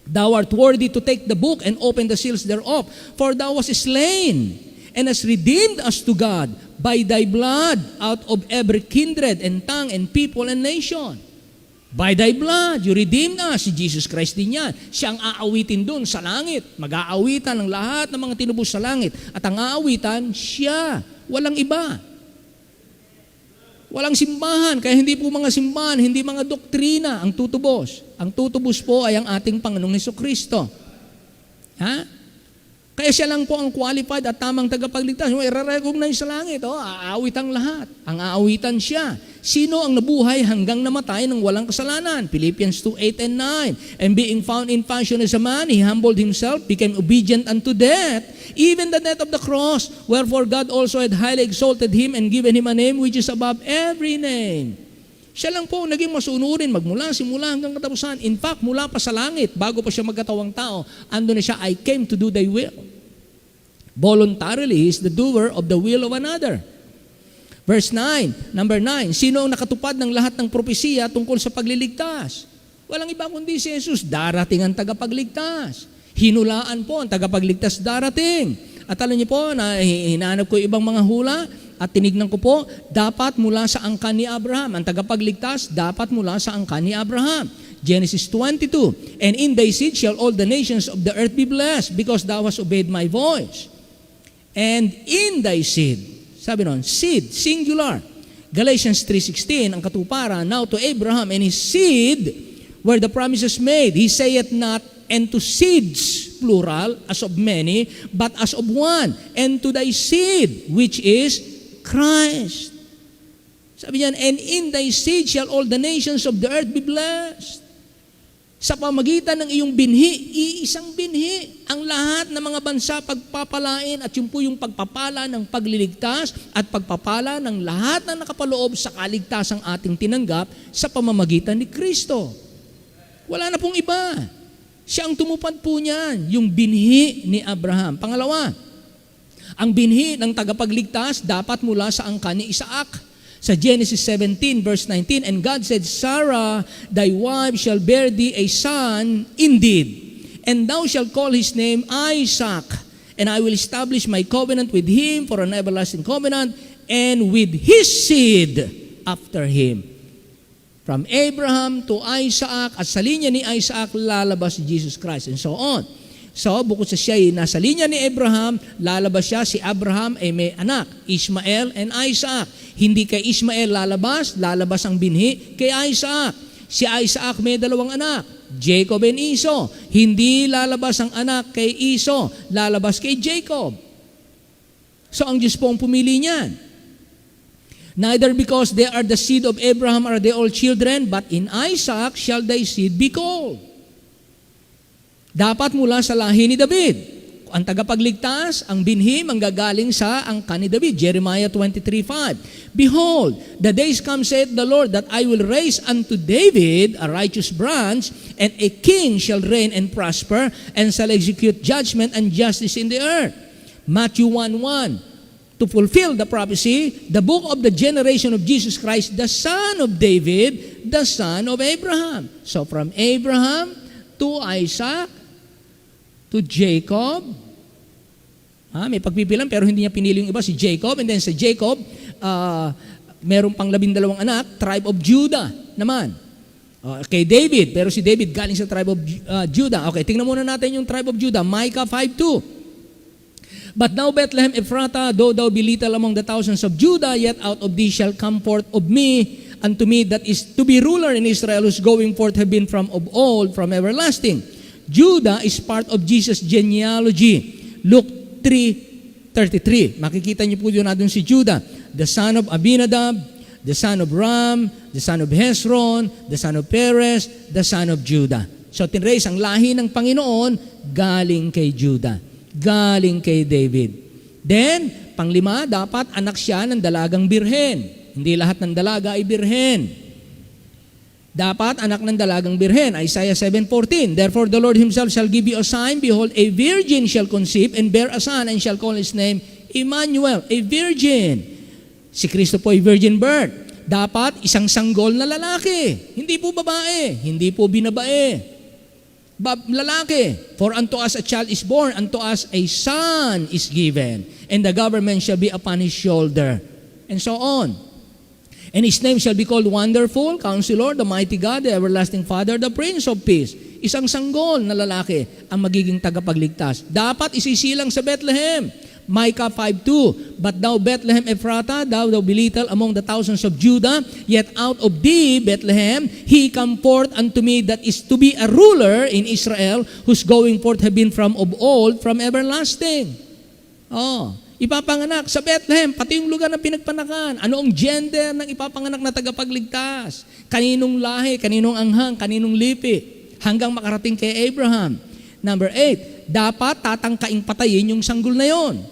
Thou art worthy to take the book and open the seals thereof, for thou wast slain and hast redeemed us to God by thy blood out of every kindred and tongue and people and nation. By thy blood, you redeemed us. Si Jesus Christ din yan. Siya ang aawitin doon sa langit. Mag-aawitan ng lahat ng mga tinubos sa langit. At ang aawitan, siya. Walang iba. Walang simbahan. Kaya hindi po mga simbahan, hindi mga doktrina ang tutubos. Ang tutubos po ay ang ating Panginoong Hesukristo. Kaya siya lang po ang qualified at tamang tagapagligtas. I-recognize sa langit, aawit ang lahat. Ang aawitan siya. Sino ang nabuhay hanggang namatay ng walang kasalanan? Philippians 2:8 and 9. And being found in fashion as a man, he humbled himself, became obedient unto death, even the death of the cross. Wherefore God also had highly exalted him and given him a name which is above every name. Siya lang po naging masunurin magmula simula hanggang katapusan. In fact, mula pa sa langit, bago pa siya magkatawang tao, ando na siya, I came to do thy will. Voluntarily, he is the doer of the will of another. Verse 9, number 9, sino ang nakatupad ng lahat ng propesiya tungkol sa pagliligtas? Walang iba kundi si Jesus, darating ang tagapagligtas. Hinulaan po ang tagapagligtas darating. At alam niyo po, na hinahanap ko ibang mga hula at tinignan ko po, dapat mula sa angkan ni Abraham. Ang tagapagligtas, dapat mula sa angkan ni Abraham. Genesis 22, and in thy seed shall all the nations of the earth be blessed, because thou hast obeyed my voice. And in thy seed, sabi nun, seed, singular. Galatians 3:16, ang katuparan, now to Abraham and his seed were the promises made. He saith not, and to seeds, plural, as of many, but as of one, and to thy seed, which is Christ. Sabi niyan, and in thy seed shall all the nations of the earth be blessed. Sa pamagitan ng iyong binhi, iisang binhi, ang lahat ng mga bansa pagpapalain at yun po yung pagpapala ng pagliligtas at pagpapala ng lahat ng nakapaloob sa kaligtasang ating tinanggap sa pamamagitan ni Kristo. Wala na pong iba. Siya ang tumupad po niyan, yung binhi ni Abraham. Pangalawa, ang binhi ng tagapagligtas dapat mula sa angkan ni Isaac. Sa Genesis 17 verse 19, and God said, Sarah, thy wife shall bear thee a son indeed, and thou shalt call his name Isaac, and I will establish my covenant with him for an everlasting covenant, and with his seed after him. From Abraham to Isaac, at sa linya ni Isaac lalabas si Jesus Christ, and so on. So, bukod sa siya nasa linya ni Abraham, lalabas siya, si Abraham ay may anak, Ishmael and Isaac. Hindi kay Ishmael lalabas ang binhi kay Isaac. Si Isaac may dalawang anak, Jacob and Esau. Hindi lalabas ang anak kay Esau, lalabas kay Jacob. So, ang Diyos po ang pumili niyan. Neither because they are the seed of Abraham are they all children, but in Isaac shall thy seed be called. Dapat mula sa lahi ni David. ang tagapagligtas, ang binhi, manggagaling sa angkan ni David. Jeremiah 23:5. Behold, the days come, saith the Lord, that I will raise unto David a righteous branch, and a king shall reign and prosper, and shall execute judgment and justice in the earth. Matthew 1:1. To fulfill the prophecy, the book of the generation of Jesus Christ, the son of David, the son of Abraham. So from Abraham to Isaac, to Jacob. May pagpipilan pero hindi niya pinili yung iba, si Jacob. And then sa Jacob, meron pang 12 anak, tribe of Judah naman. Kay David, pero si David galing sa tribe of Judah. Okay, tingnan muna natin yung tribe of Judah. Micah 5:2. But thou, Bethlehem Ephratah, though thou be little among the thousands of Judah, yet out of thee shall come forth of me, unto me that is to be ruler in Israel, whose going forth have been from of old, from everlasting. Judah is part of Jesus' genealogy. Luke 3:33. Makikita niyo po doon si Judah, the son of Abinadab, the son of Ram, the son of Hezron, the son of Perez, the son of Judah. So tinrace ang lahi ng Panginoon galing kay Judah, galing kay David. Then, panglima, dapat anak siya ng dalagang birhen. Hindi lahat ng dalaga ay birhen. Dapat anak ng dalagang birhen. Isaiah 7:14. Therefore the Lord himself shall give you a sign. Behold, a virgin shall conceive and bear a son, and shall call his name Emmanuel. A virgin. Si Kristo po ay virgin birth. Dapat isang sanggol na lalaki. Hindi po babae. Hindi po binabae. Lalaki. For unto us a child is born, unto us a son is given, and the government shall be upon his shoulder. And so on. And his name shall be called Wonderful, Counselor, the Mighty God, the Everlasting Father, the Prince of Peace. Isang sanggol na lalaki ang magiging tagapagligtas. Dapat isisilang sa Bethlehem. Micah 5:2. But thou, Bethlehem Ephratah, thou be little among the thousands of Judah, yet out of thee, Bethlehem, he come forth unto me that is to be a ruler in Israel, whose going forth have been from of old, from everlasting. Ipapanganak sa Bethlehem, pati yung lugar na pinagpanakan. Ano ang gender ng ipapanganak na tagapagligtas? Kaninong lahi, kaninong anghang, kaninong lipi, hanggang makarating kay Abraham. Number 8, dapat tatangkaing patayin yung sanggol na yon.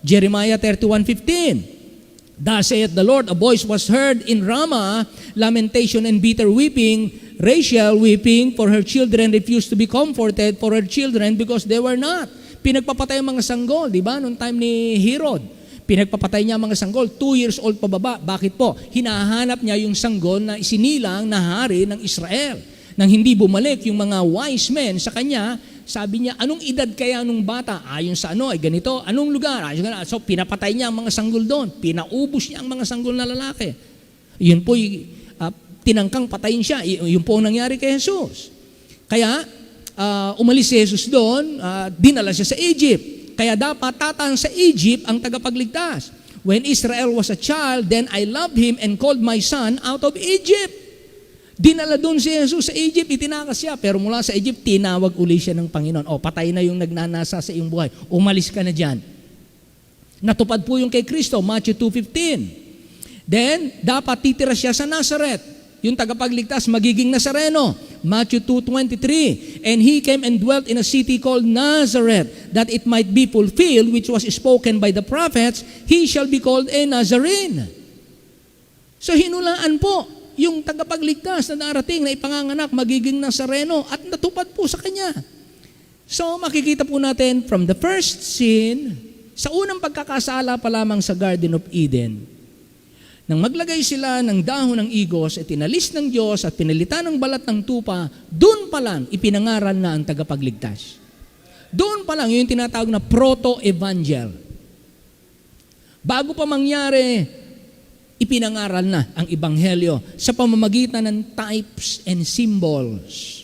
Jeremiah 31:15. Thus saith the Lord, a voice was heard in Ramah, lamentation and bitter weeping, Rachel weeping, for her children refused to be comforted for her children because they were not. Pinagpapatay ang mga sanggol, di ba? Noong time ni Herod, pinagpapatay niya ang mga sanggol, 2 years old pababa. Bakit po? Hinahanap niya yung sanggol na isinilang na hari ng Israel. Nang hindi bumalik yung mga wise men sa kanya, sabi niya, anong edad kaya nung bata? Ayon sa ay ganito. Anong lugar? So pinapatay niya ang mga sanggol doon. Pinaubos niya ang mga sanggol na lalaki. Yun po, tinangkang patayin siya. Yun po ang nangyari kay Jesus. Kaya, umalis si Jesus doon, dinala siya sa Egypt. Kaya dapat tataan sa Egypt ang tagapagligtas. When Israel was a child, then I loved him and called my son out of Egypt. Dinala doon si Jesus sa Egypt, itinakas siya. Pero mula sa Egypt, tinawag uli siya ng Panginoon. Patay na yung nagnanasa sa iyong buhay. Umalis ka na dyan. Natupad po yung kay Kristo, Matthew 2:15. Then, dapat titira siya sa Nazareth. Yung tagapagligtas, magiging Nazareno. Matthew 2:23. And he came and dwelt in a city called Nazareth, that it might be fulfilled, which was spoken by the prophets, he shall be called a Nazarene. So hinulaan po, yung tagapagligtas na darating na ipanganganak, magiging Nazareno, at natupad po sa kanya. So makikita po natin from the first scene, sa unang pagkakasala pa lamang sa Garden of Eden, nang maglagay sila ng dahon ng igos at tinalis ng Diyos at pinalitan ng balat ng tupa, doon pa lang ipinangaral na ang tagapagligtas. Doon pa lang yung tinatawag na proto-evangel. Bago pa mangyari, ipinangaral na ang ebanghelyo sa pamamagitan ng types and symbols.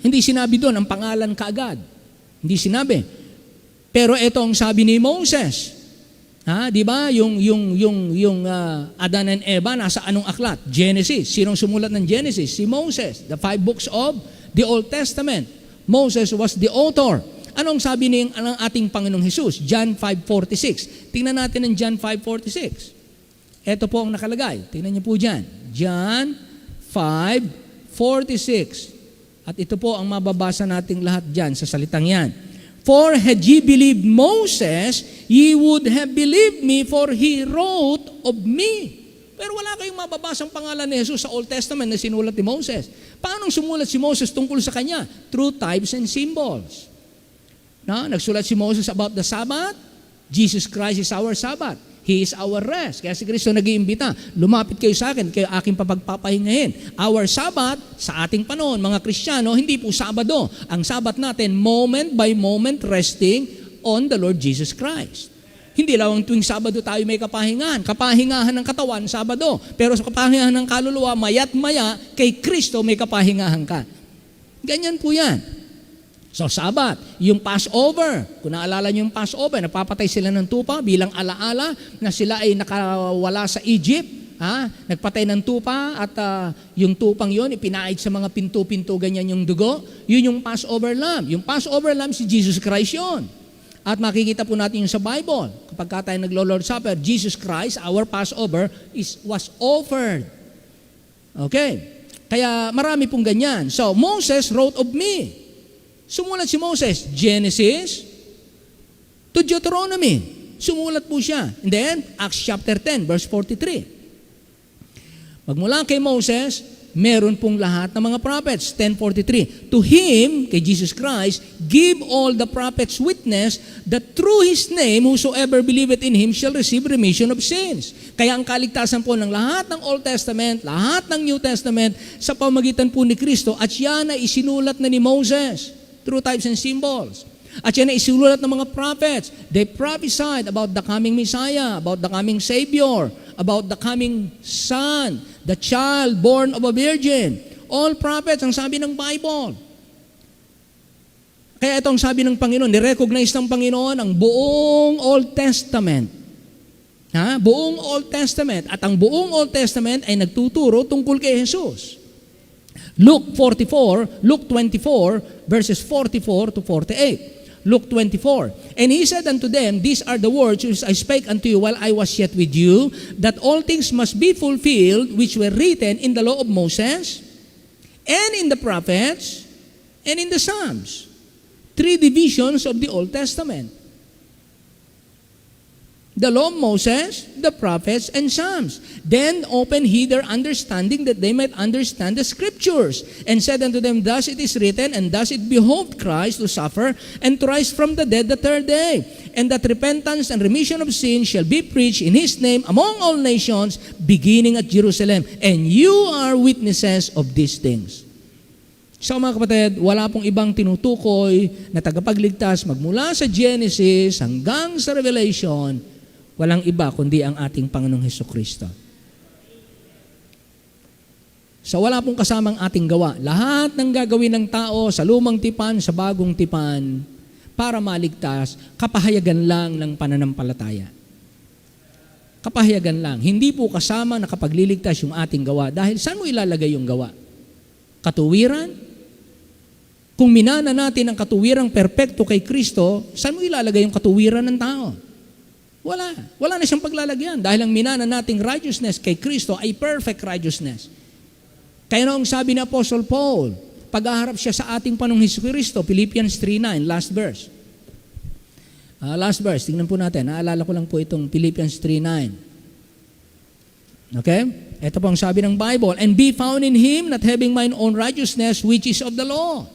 Hindi sinabi doon ang pangalan kaagad. Hindi sinabi. Pero ito ang sabi ni Moses. Di ba? Yung Adan and Eva, nasa anong aklat? Genesis. Sinong sumulat ng Genesis? Si Moses. The 5 books of the Old Testament. Moses was the author. Anong sabi ng ating Panginoong Jesus? John 5:46. Tingnan natin ang John 5:46. Ito po ang nakalagay. Tingnan niyo po dyan. John 5:46. At ito po ang mababasa nating lahat dyan sa salitang yan. For had ye believed Moses, ye would have believed me, for he wrote of me. Pero wala kayong mababasang pangalan ni Jesus sa Old Testament na sinulat ni Moses. Paano sumulat si Moses tungkol sa kanya? Through types and symbols. Nagsulat si Moses about the Sabbath. Jesus Christ is our Sabbath. He is our rest. Kaya si Kristo nag-iimbita, lumapit kayo sa akin, kayo aking papagpapahingahin. Our Sabbath, sa ating panahon, mga Kristiyano, hindi po Sabado. Ang Sabbath natin, moment by moment resting on the Lord Jesus Christ. Hindi lang tuwing Sabado tayo may kapahingahan. Kapahingahan ng katawan, Sabado. Pero sa kapahingahan ng kaluluwa, maya't maya, kay Kristo may kapahingahan ka. Ganyan po yan. So, Sabat, yung Passover, kung naalala niyo yung Passover, napapatay sila ng tupa bilang alaala na sila ay nakawala sa Egypt. Nagpatay ng tupa at yung tupang yon ipinaid sa mga pinto-pinto, ganyan yung dugo. Yun yung Passover lamb. Yung Passover lamb si Jesus Christ yon. At makikita po natin yung sa Bible. Kapag tayo naglo-Lord's Supper, Jesus Christ, our Passover, was offered. Okay? Kaya marami pong ganyan. So, Moses wrote of me. Sumulat si Moses, Genesis to Deuteronomy. Sumulat po siya. And then, Acts chapter 10, verse 43. Magmula kay Moses, meron pong lahat ng mga prophets. 10:43. To him, kay Jesus Christ, give all the prophets witness that through his name, whosoever believeth in him shall receive remission of sins. Kaya ang kaligtasan po ng lahat ng Old Testament, lahat ng New Testament, sa pamagitan po ni Kristo, at yan ay isinulat na ni Moses through types and symbols. At yan ay isinulat ng mga prophets. They prophesied about the coming Messiah, about the coming Savior, about the coming Son, the child born of a virgin. All prophets, ang sabi ng Bible. Kaya ito ang sabi ng Panginoon, nirecognize ng Panginoon ang buong Old Testament. Buong Old Testament. At ang buong Old Testament ay nagtuturo tungkol kay Jesus. Luke 24, Luke 24, verses 44 to 48. Luke 24. And he said unto them, these are the words which I spake unto you while I was yet with you, that all things must be fulfilled which were written in the law of Moses, and in the prophets, and in the Psalms. 3 divisions of the Old Testament. The law of Moses, the prophets, and Psalms. Then opened he their understanding that they might understand the Scriptures, and said unto them, thus it is written, and thus it behoved Christ to suffer, and to rise from the dead the third day, and that repentance and remission of sin shall be preached in his name among all nations, beginning at Jerusalem. And you are witnesses of these things. So mga kapatid, wala pong ibang tinutukoy na tagapagligtas magmula sa Genesis hanggang sa Revelation. Walang iba kundi ang ating Panginoong Hesukristo. So wala pong kasamang ating gawa. Lahat ng gagawin ng tao sa lumang tipan, sa bagong tipan, para maligtas, kapahayagan lang ng pananampalataya. Kapahayagan lang. Hindi po kasama na kapag liligtas yung ating gawa. Dahil saan mo ilalagay yung gawa? Katuwiran? Kung minana natin ang katuwirang perpekto kay Kristo, saan mo ilalagay yung katuwiran ng tao? Wala. Wala na siyang paglalagyan dahil ang minana nating righteousness kay Kristo ay perfect righteousness. Kaya noong sabi ni Apostle Paul, pag-aharap siya sa ating Panginoong Hesukristo, Philippians 3:9, last verse. Last verse, tingnan po natin. Naalala ko lang po itong Philippians 3:9. Okay? Ito po ang sabi ng Bible, and be found in him, not having mine own righteousness, which is of the law,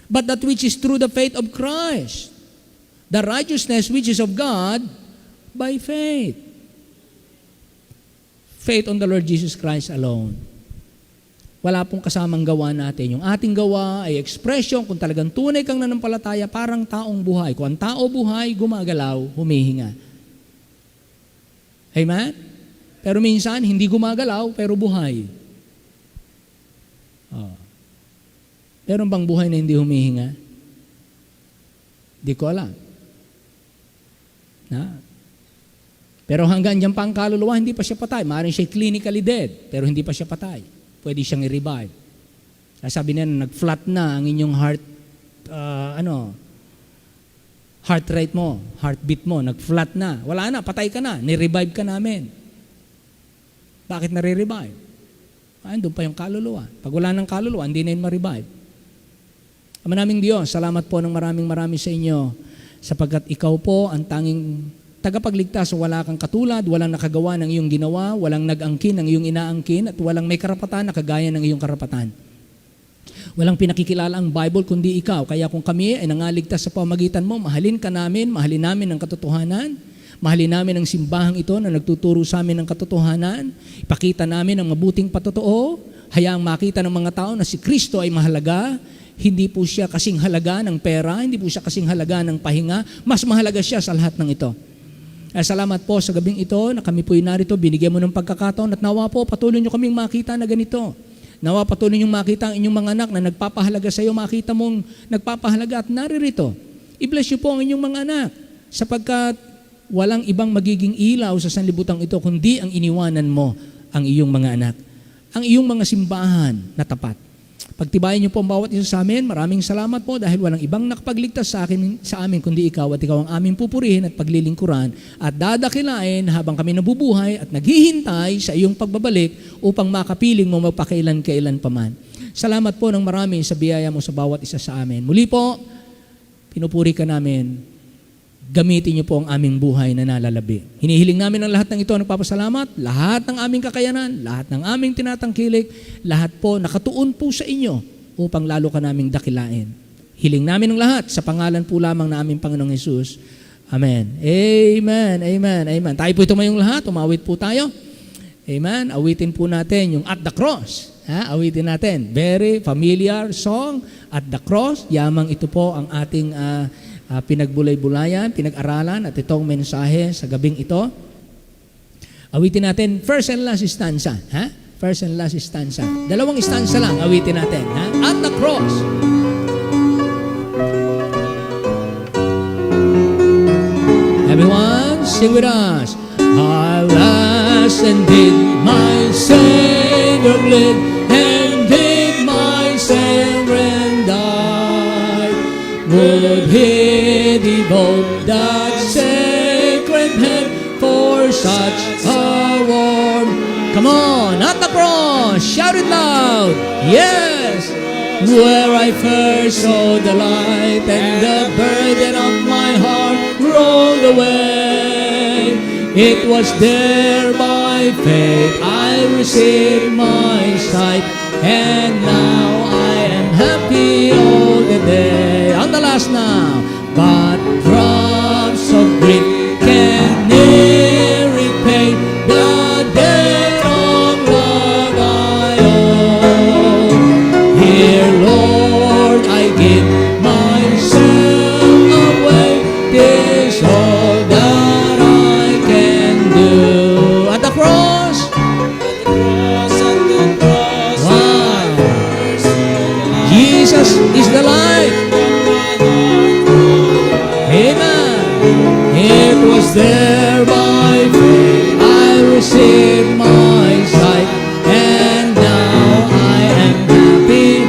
but that which is through the faith of Christ, the righteousness which is of God by faith. Faith on the Lord Jesus Christ alone. Wala pong kasamang gawa natin. Yung ating gawa ay expression kung talagang tunay kang nanampalataya, parang taong buhay. Kung ang tao buhay, gumagalaw, humihinga. Amen? Pero minsan, hindi gumagalaw, pero buhay. Meron bang buhay na hindi humihinga? Di ko alam. Pero hanggang dyan pa ang kaluluwa, hindi pa siya patay. Maaaring siya clinically dead, pero hindi pa siya patay. Pwede siyang i-revive. Sabi niya, nag-flat na ang inyong heart rate mo, heartbeat mo, nag-flat na. Wala na, patay ka na, ni-revive ka namin. Bakit nare-revive? Doon pa yung kaluluwa. Pag wala ng kaluluwa, hindi na yun ma-revive. Ama naming Diyos, salamat po ng maraming sa inyo sapagkat ikaw po ang tanging tagapagligtas, wala kang katulad, walang nakagawa ng iyong ginawa, walang nag-angkin ng iyong inaangkin, at walang may karapatan na kagaya ng iyong karapatan. Walang pinakikilala ang Bible kundi ikaw. Kaya kung kami ay nangaligtas sa pamagitan mo, mahalin ka namin, mahalin namin ang katotohanan, mahalin namin ang simbahang ito na nagtuturo sa amin ng katotohanan, ipakita namin ang mabuting patotoo, hayaang makita ng mga tao na si Kristo ay mahalaga. Hindi po siya kasing halaga ng pera, hindi po siya kasing halaga ng pahinga, mas mahalaga siya sa lahat ng ito. Salamat po sa gabing ito na kami po'y narito, binigyan mo ng pagkakataon at nawa po patuloy nyo kaming makita na ganito. Nawa patuloy nyo makita ang inyong mga anak na nagpapahalaga sa iyo, makita mong nagpapahalaga at naririto. I-bless nyo po ang inyong mga anak sapagkat walang ibang magiging ilaw sa sanlibutan ito kundi ang iniwanan mo ang iyong mga anak. Ang iyong mga simbahan na tapat. Pagtibayin niyo po ang bawat isa sa amin. Maraming salamat po dahil walang ibang nakapagligtas sa amin kundi ikaw at ikaw ang aming pupurihin at paglilingkuran at dadakilain habang kami nabubuhay at naghihintay sa iyong pagbabalik upang makapiling mo magpakailan-kailan paman. Salamat po ng marami sa biyaya mo sa bawat isa sa amin. Muli po, pinupuri ka namin. Gamitin niyo po ang aming buhay na nalalabi. Hinihiling namin ang lahat ng ito nagpapasalamat, lahat ng aming kakayanan, lahat ng aming tinatangkilik, lahat po nakatuon po sa inyo upang lalo ka naming dakilain. Hiling namin ang lahat sa pangalan po lamang na aming Panginoong Hesus. Amen. Amen. Amen. Amen. Tayo po tumayong lahat, umawit po tayo. Amen. Awitin po natin yung At the Cross. Awitin natin. Very familiar song, At the Cross. Yamang ito po ang ating pinagbulay-bulayan, pinag-aralan at itong mensahe sa gabing ito. Awitin natin first and last stanza. First and last stanza. Dalawang stanza lang awitin natin. At the cross. Everyone, sing with us. Alas, and did my Savior bleed, and did my Savior die? Would He devote that sacred head for such a warm? Come on, at the cross, shout it loud. Yes, where I first saw the light and the burden of my heart rolled away. It was there by faith I received my sight, and now I am happy all the day. On the last now, but drops of grief can ne'er repay the debt of love I owe. Here, Lord, I give myself away. 'Tis all that I can do. At the cross, wow. Jesus is the light. Amen. It was there by faith I received my sight, and now I am happy.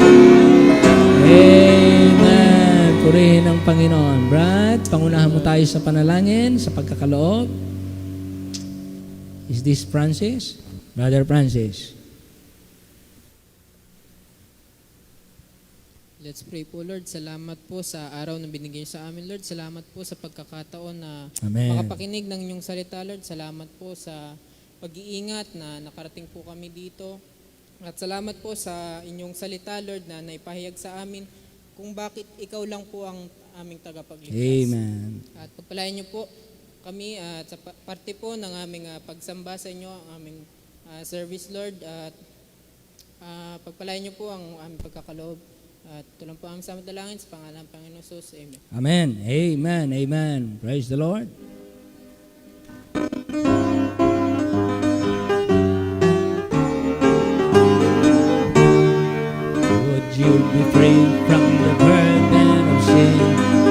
Amen. Purihin ang Panginoon. Brad, pangunahan mo tayo sa panalangin, sa pagkakaloob. Is this Francis? Brother Francis. Let's pray po, Lord. Salamat po sa araw na binigay sa amin, Lord. Salamat po sa pagkakataon na Amen. makapakinig ng inyong salita, Lord. Salamat po sa pag-iingat na nakarating po kami dito. At salamat po sa inyong salita, Lord, na naipahayag sa amin kung bakit ikaw lang po ang aming tagapagligtas. Amen. At pagpalain niyo po kami at sa parte po ng aming pagsamba sa inyo, ang aming service, Lord. At pagpalain niyo po ang aming pagkakaloob. At ito lang po ang samad dalangin sa pangalan ng Panginoon Jesus. Amen. Amen. Amen. Amen. Praise the Lord. Would you be free from the burden of sin?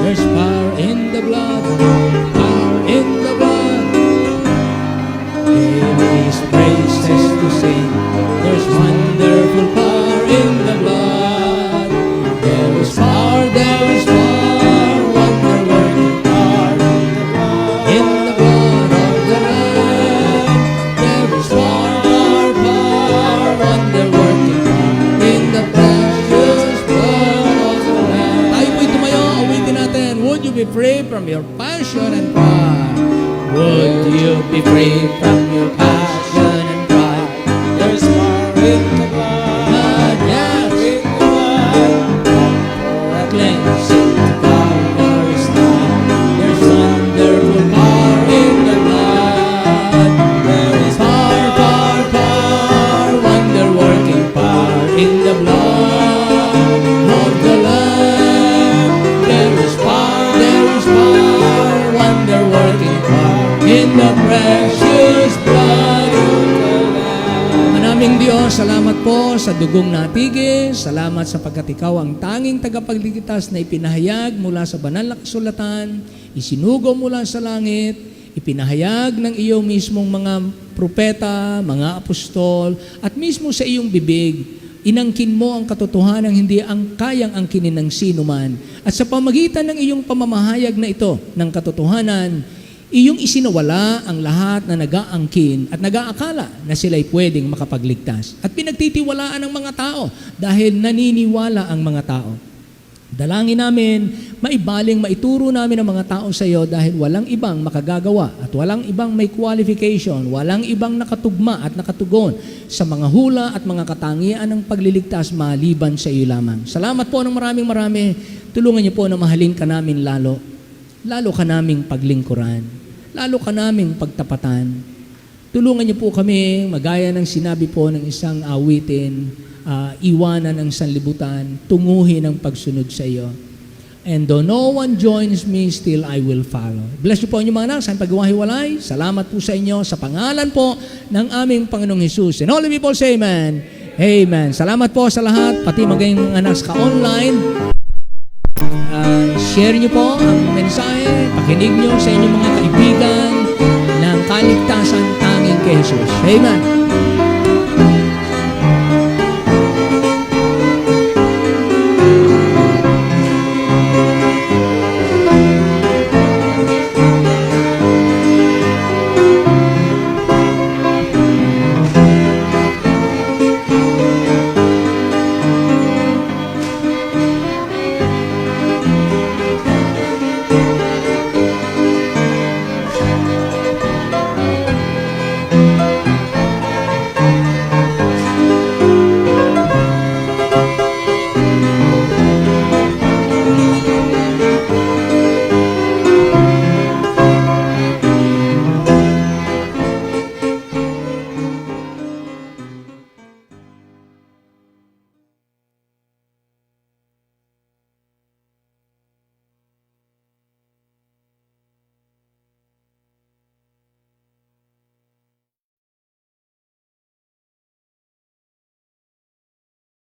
There's power in the blood. Power in the blood. Daily His praises to sing. There's wonderful power in the blood. There is power, wonder-working power in the blood of the Lamb. There is power, wonder-working power in the precious blood of the Lamb. pride. Would you be free from your passion and pride? There's power in the blood. Yes. In the blood. For a cleansing to Calvary's side. There's wonderful power in the blood. There is power, wonder-working power in the blood of the Lamb. There is power, wonder-working power in the precious blood of the Lamb. Manaming Diyos, salamat po sa dugong natigis. Salamat sapagkat ikaw ang tanging tagapagligtas na ipinahayag mula sa banal na kasulatan, isinugo mula sa langit, ipinahayag ng iyong mismong mga propeta, mga apostol, at mismo sa iyong bibig. Inangkin mo ang katotohanan hindi ang kayang angkinin ng sino man. At sa pamagitan ng iyong pamamahayag na ito ng katotohanan, iyong isinawala ang lahat na nag-aangkin at nag-aakala na sila'y pwedeng makapagligtas. At pinagtitiwalaan ng mga tao dahil naniniwala ang mga tao. Dalangin namin, maibaling maituro namin ang mga tao sa iyo dahil walang ibang makagagawa at walang ibang may qualification, walang ibang nakatugma at nakatugon sa mga hula at mga katangian ng pagliligtas maliban sa iyo lamang. Salamat po ng marami. Tulungan niyo po na mahalin ka namin lalo ka naming paglingkuran, lalo ka naming pagtapatan. Tulungan niyo po kami, magaya ng sinabi po ng isang awitin, iwanan ang sanlibutan, tunguhin ang pagsunod sa iyo. And though no one joins me, still I will follow. Bless niyo po inyong mga anak sa pagwahiwalay. Salamat po sa inyo sa pangalan po ng aming Panginoong Hesus. And all the people say amen. Amen. Salamat po sa lahat, pati maging mga anak ka online. Share niyo po ang mensahe, pakinig niyo sa inyong mga kaibigan ng kaligtasan tanging kay Jesus. Amen.